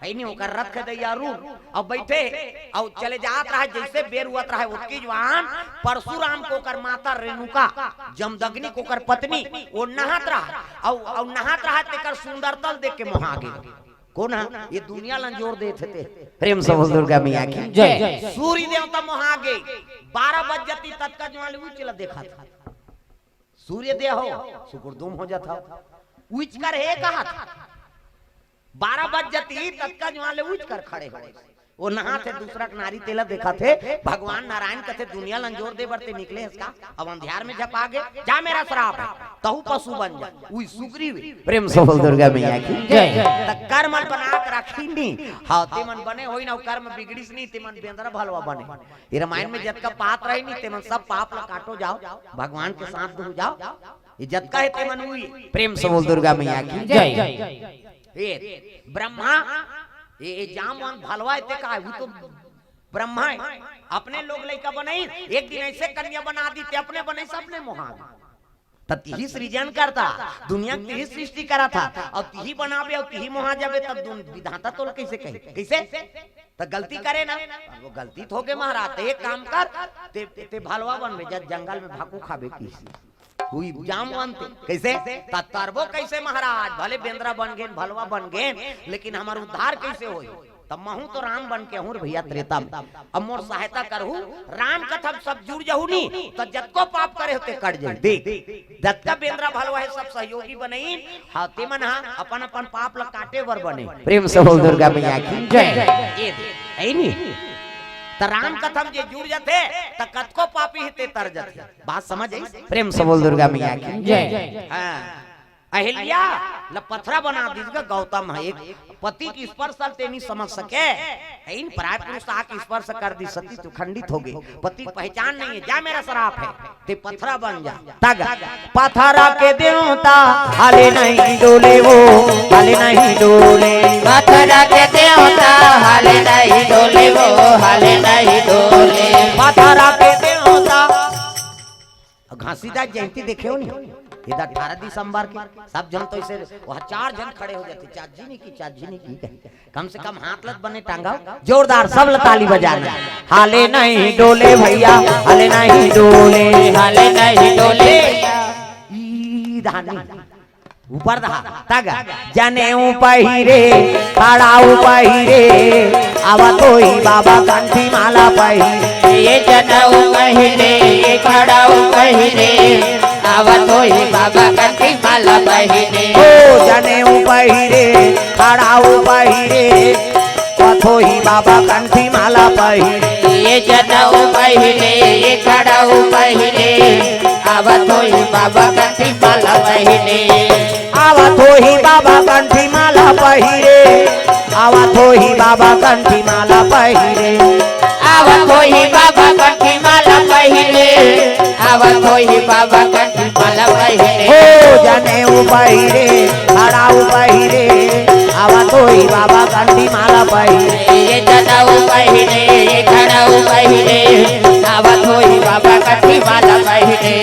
है नहीं होकर रथ के दैया रू अब बैठे और चले जात रहा जैसे बेर हुआ रहा उसकी जवान परशुराम को कर माता रेणुका जमदग्नि को कर पत्नी वो नहात रहा और नहात रहा तेकर सुंदरता देख के मोहा गए। कौन है ये दुनिया लंजोर देते थे। प्रेम से बोल दुर्गा मैया की जय। सूर्य देवता मोहा गए 12 बज जाती तत्का जवान उचला देखा था सूर्य देव हो सुकुरदुम हो जाता उच कर है कहा था 12 बज जाती तत्का जवान उच कर खड़े हो वो नहा थे दूसरा नारी तेला देखा थे भगवान नारायण कथे दुनिया लंजोर दे बरते निकले इसका अब अंधियार में जप आगे जा मेरा श्राप है तहु पशु बन जा उई सुग्रीव। प्रेम से बोल दुर्गा मैया की जय। त कर्म बना के रखी नी हां ते मन बने होई ना कर्म बिगड़ीस नी ते मन बेंदरा भलवा बने ये रामायण में जत का पाप रही नी ते मन सब पाप ला काटो जाओ भगवान के साथ दो जाओ ये जत का है ते मन हुई। प्रेम से बोल दुर्गा मैया की जय। ये ब्रह्मा ये जामवान भलवा इतने का है वो तो ब्रह्मा है अपने लोग लड़का बनाई एक दिन ऐसे कन्या बना दी थे अपने बने सबने मोहा तिही सृजन करता दुनिया तिही सृष्टि करा था और तिही बनावे और तिही मोहा जावे तब विधाता तो कैसे कहे कैसे तो गलती करे ना वो गलती तो के महाराज एक काम कर ते भलवा बनवे जंगल में भाकू खावे किसी हुई जामवान कैसे तरबो कैसे महाराज भले बेंद्रा बन गए भलवा बन गए लेकिन हमारा उद्धार कैसे हो तब महू तो राम बन के हूँ भैया त्रेता में अब मोर सहायता करहू राम कथम सब जुड़ जाहू नी तो जतको पाप करे होते कट जाए देख जतका बेंद्रा भलवा है सब सहयोगी बनई हाथे मन अपन अपन पाप ला काटे बर बने। प्रेम से बोल दुर्गा मैया की जय। ये नी तो राम कथम जे जुड़ जाते तो कतको पापी हिते तर जाते बात समझ आई। प्रेम से बोल दुर्गा मैया की जय। अहिल्या ल पथरा बना दीजिएगा गौतम है एक पति की स्पर्श ते नहीं समझ सके इन पराय पुरुष आके स्पर्श कर दी सती तो खंडित हो गई पति पहचान नहीं है जा मेरा श्राप है ते पथरा बन जा तग पथरा के देवता हाले नहीं डोले वो हाले नहीं डोले पथरा के देवता हाले नहीं डोले वो हाले नहीं डोले पथरा के देवता घासीदास जयंती देखे हो नहीं इधर 18 दिसंबर की सब जन तो इसे वहाँ 4 जन खड़े हो जाते चाची ने की कम से कम हाथ लत बने टांगा जोरदार सब ताली बजाना हाले नहीं डोले भैया हाले नहीं डोले हाले नहीं डोले ऊपर दहा तग जनेऊ पहिरे खड़ाऊ पहिरे आवा तोही बाबा कंठी माला पहिरे ये जनेऊ पहिरे ये खड़ाऊ पहिरे आवा तोही बाबा कंठी माला पहिरे ओ जनेऊ पहिरे खड़ाऊ पहिरे तोही बाबा कंठी माला पहिरे ये जनेऊ पहिरे ये खड़ाऊ पहिरे आवा तोही बाबा कंठी माला पहिरे आवा तोही बाबा कंठी माला पहिरे आवा तोही बाबा कंठी माला पहिरे आवा तोही बाबा कंठी माला पहिरे आवा तोही बाबा कंठी माला पहिरे ओ जनेऊ पहिरे खड़ाऊ पहिरे आवा तोही बाबा कंठी माला पहिरे ये जनेऊ पहिरे ये खड़ाऊ पहिरे आवा तोही बाबा कंठी माला पहिरे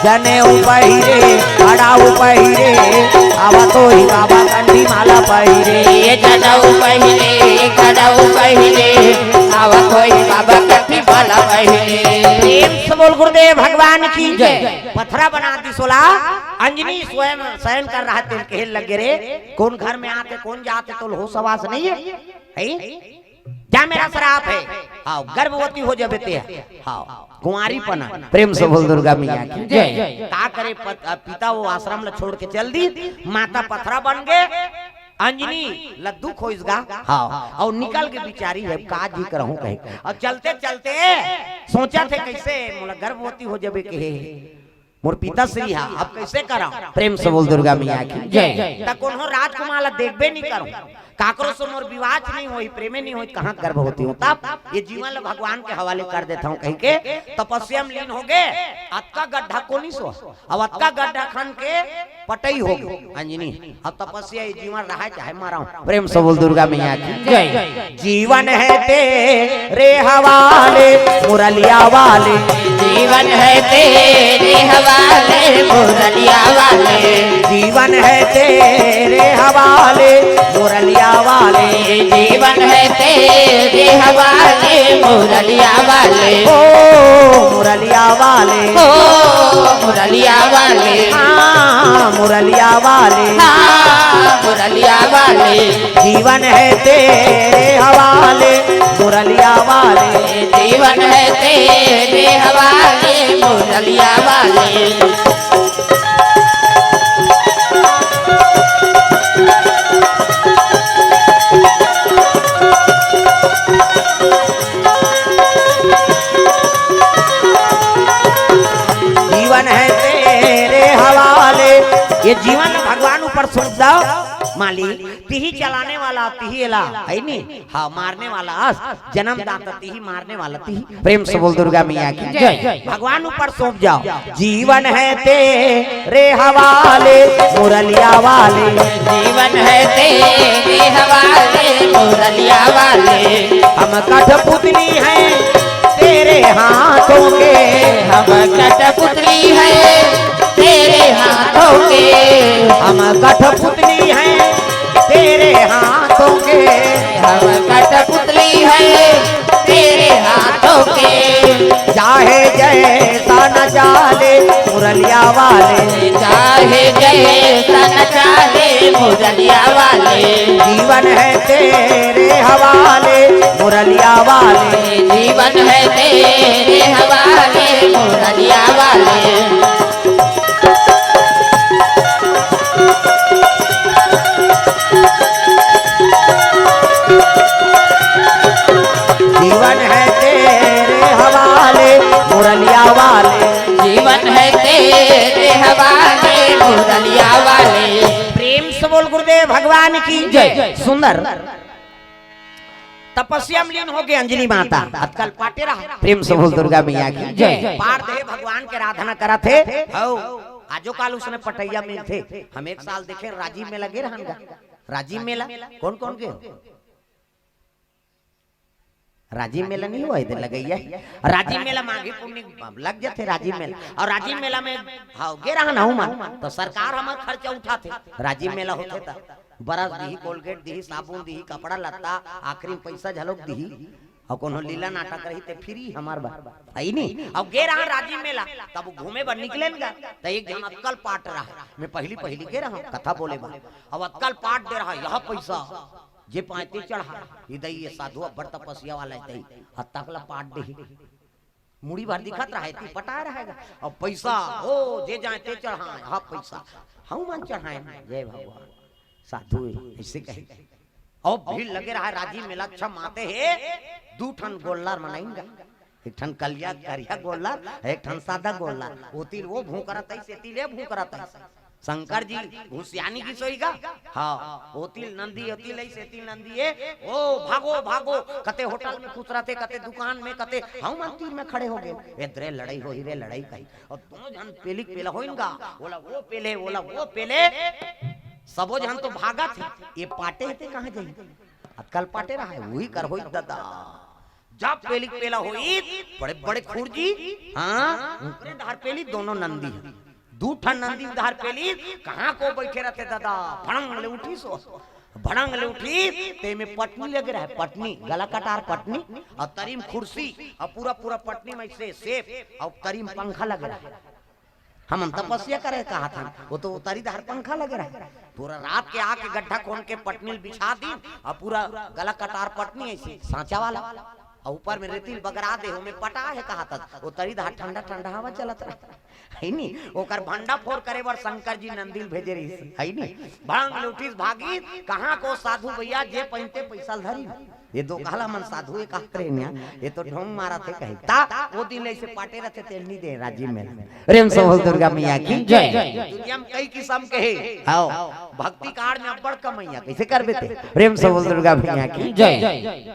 जनेऊ पहिरे खड़ाऊ पहिरे आवा तोही बाबा कंठी माला पहिरे ये जनेऊ पहिरे ये खड़ाऊ पहिरे आवा तोही बाबा कंठी माला पहिरे प्रेम से बोल गुरुदेव भगवान की जय। पथरा बना दी सोला अंजनी स्वयं शयन कर रहा थे कहे लगे रे कौन घर में आते कौन जाते तो हो सवास नहीं है क्या मेरा श्राप है हाँ गर्भवती हो जब हाँ कुंवारी पना प्रेम से बोल दुर्गा मैया की जय। का करे पिता वो आश्रम ला छोड़ के चल दी माता पथरा बन गए अंजनी लद्दू खोजगा हाँ और निकल के बिचारी है काज ही करहूं कहे और चलते चलते सोचा थे कैसे मोला गर्भवती हो जबे के मोर पिता श्री हा अब कैसे करा प्रेम से बोल दुर्गा मैया की जय। तक कोनो राजकुमार ला देखबे नहीं करूं काकरो से मोर विवाह नहीं होई प्रेमे नहीं होई कहां गर्भवती हूं तब ये जीवन भगवान के हवाले कर देता हूं कह के तपस्या में लीन हो गए अतका गड्ढा कोनी सो अब अतका गड्ढा खन के पटई हो गई अंजनी अब तपस्या ये जीवन रहा चाहे मारा प्रेम से बोल दुर्गा मैया की जय। जीवन है तेरे हवाले मुरलिया वाले जीवन है तेरे हवाले मुरलिया वाले जीवन है तेरे हवाले मुरलिया वाले जीवन है तेरे हवाले मुरलिया वाले ओ मुरलिया वाले ओ मुरलिया वाले हाँ मुरलिया वाले हाँ मुरलिया वाले जीवन है तेरे हवाले मुरलिया वाले जीवन है तेरे हवाले मुरलिया वाले जीवन है तेरे हवाले ये जीवन भगवान ऊपर सुन जाओ माली तिही चलाने वाला तिही एला है नी हाँ मारने वाला जन्मदाता तिही मारने वाला तिही प्रेम से बोल दुर्गा मैया की जय। भगवान ऊपर सौंप जाओ जीवन है तेरे हवाले मुरलिया वाले जीवन है तेरे हवाले मुरलिया वाले हम कठपुतली हैं तेरे हाथों के हम कठपुतली है तेरे हाथों के हम कठपुतली हैं तेरे हाथों के हम कठपुतली है तेरे हाथों के चाहे जैसा न चाले मुरलिया वाले चाहे जैसा न चाले मुरलिया वाले जीवन है तेरे हवाले मुरलिया वाले जीवन है तेरे हवाले मुरलिया वाले जीवन है तेरे हवाले मुरलिया वाले जीवन है तेरे हवाले मुरलिया वाले प्रेम से बोल गुरुदेव भगवान की जय। सुंदर तपस्या में लीन हो गए अंजनी माता अतकल पाटे रहा प्रेम से बोल दुर्गा मैया की जय। पार दे भगवान के आराधना करा थे आजो काल उसने पटैया में थे हम एक साल देखे राजीव में लगे रहन राजीव मेला कौन कौन के राजीव मेला नहीं हुआ इधर लगैया राजीव मेला माघी पुण्य लग जाते राजीव मेला और राजीव मेला में हाँ गे रहा ना मन तो सरकार हमार खर्चा उठाते राजीव मेला होते था बरस दी कोलगेट दी साबुन दी कपड़ा लत्ता आखिरी पैसा झलक दी और कोनो लीला नाटक रही ते फ्री हमार बात आई नहीं अब गे रहा राजीव मेला तब घूमे बर निकले तो एक जन अक्कल पाट रहा मैं पहली गे रहा कथा बोले बा अब अक्कल पाट दे रहा यह पैसा जे पाते चढ़ा इधर ये साधु अब्बर तपस्या वाला है तकला पाट दे मुड़ी भर दिखत रहा है पटा रहेगा और पैसा ओ जे जाते चढ़ा यह पैसा हम मन चढ़ाए जय भगवान साधु ऐसे कहे और भीड़ लगे रहा राजीव मेला अच्छा माते है 2 ठन गोल्लार मनाएंगे एक ठन कलिया करिया गोल्लार एक ठन सादा गोल्लार ओतिल वो भूख करत है सेतिल ये भूख करत है शंकर जी घुसियानी की सोईगा हाँ ओतिल नंदी ओतिल है सेतिल नंदी है ओ भागो भागो कते होटल में खुश रहते कते दुकान में कते हम मंदिर में खड़े हो गए इधरे लड़ाई हो रे लड़ाई कही और दोनों जन पेली पेला होइनगा बोला वो पेले सबो जन तो भागा थे ये पाटे थे कहां जाई अक्कल पाटे रहा है वही कर होई दादा जब पेली पेला होई बड़े बड़े खुरजी हां ऊपरे धार पेली दोनों नंदी 2 ठन नंदी धार पेली कहां को बैठे रहते दादा भड़ंग ले उठी सो भड़ंग ले उठी ते में पटनी लग रहा है पटनी गला कटार पटनी और तरीम कुर्सी और पूरा पटनी में से सेफ और तरीम पंखा लग रहा है हम तपस्या करे कहा था वो तो उतारी धार पंखा लगे रहा पूरा रात के आके गड्ढा खोल के पटनी बिछा दी और पूरा गला कटार पटनी ऐसी सांचा वाला और ऊपर में रेतिल बगरा दे में पटा है कहा था वो तरी धार ठंडा ठंडा हवा चलत रहा है नी ओकर भंडा फोड़ करे बर शंकर जी नंदिल भेजे रही है नी भांग लुटिस भागी कहां को साधु भैया जे पहनते पैसा धरी ये दो काला मन साधु एक आखरे ये तो ढोंग मारा थे कहीं ता वो दिन ऐसे पाटे रहते तेल नहीं दे राजीव में प्रेम से दुर्गा मैया की जय दुनिया में कई किस्म के है आओ भक्ति कार में अब्बड़ का मैया कैसे कर बेते प्रेम से दुर्गा मैया की जय।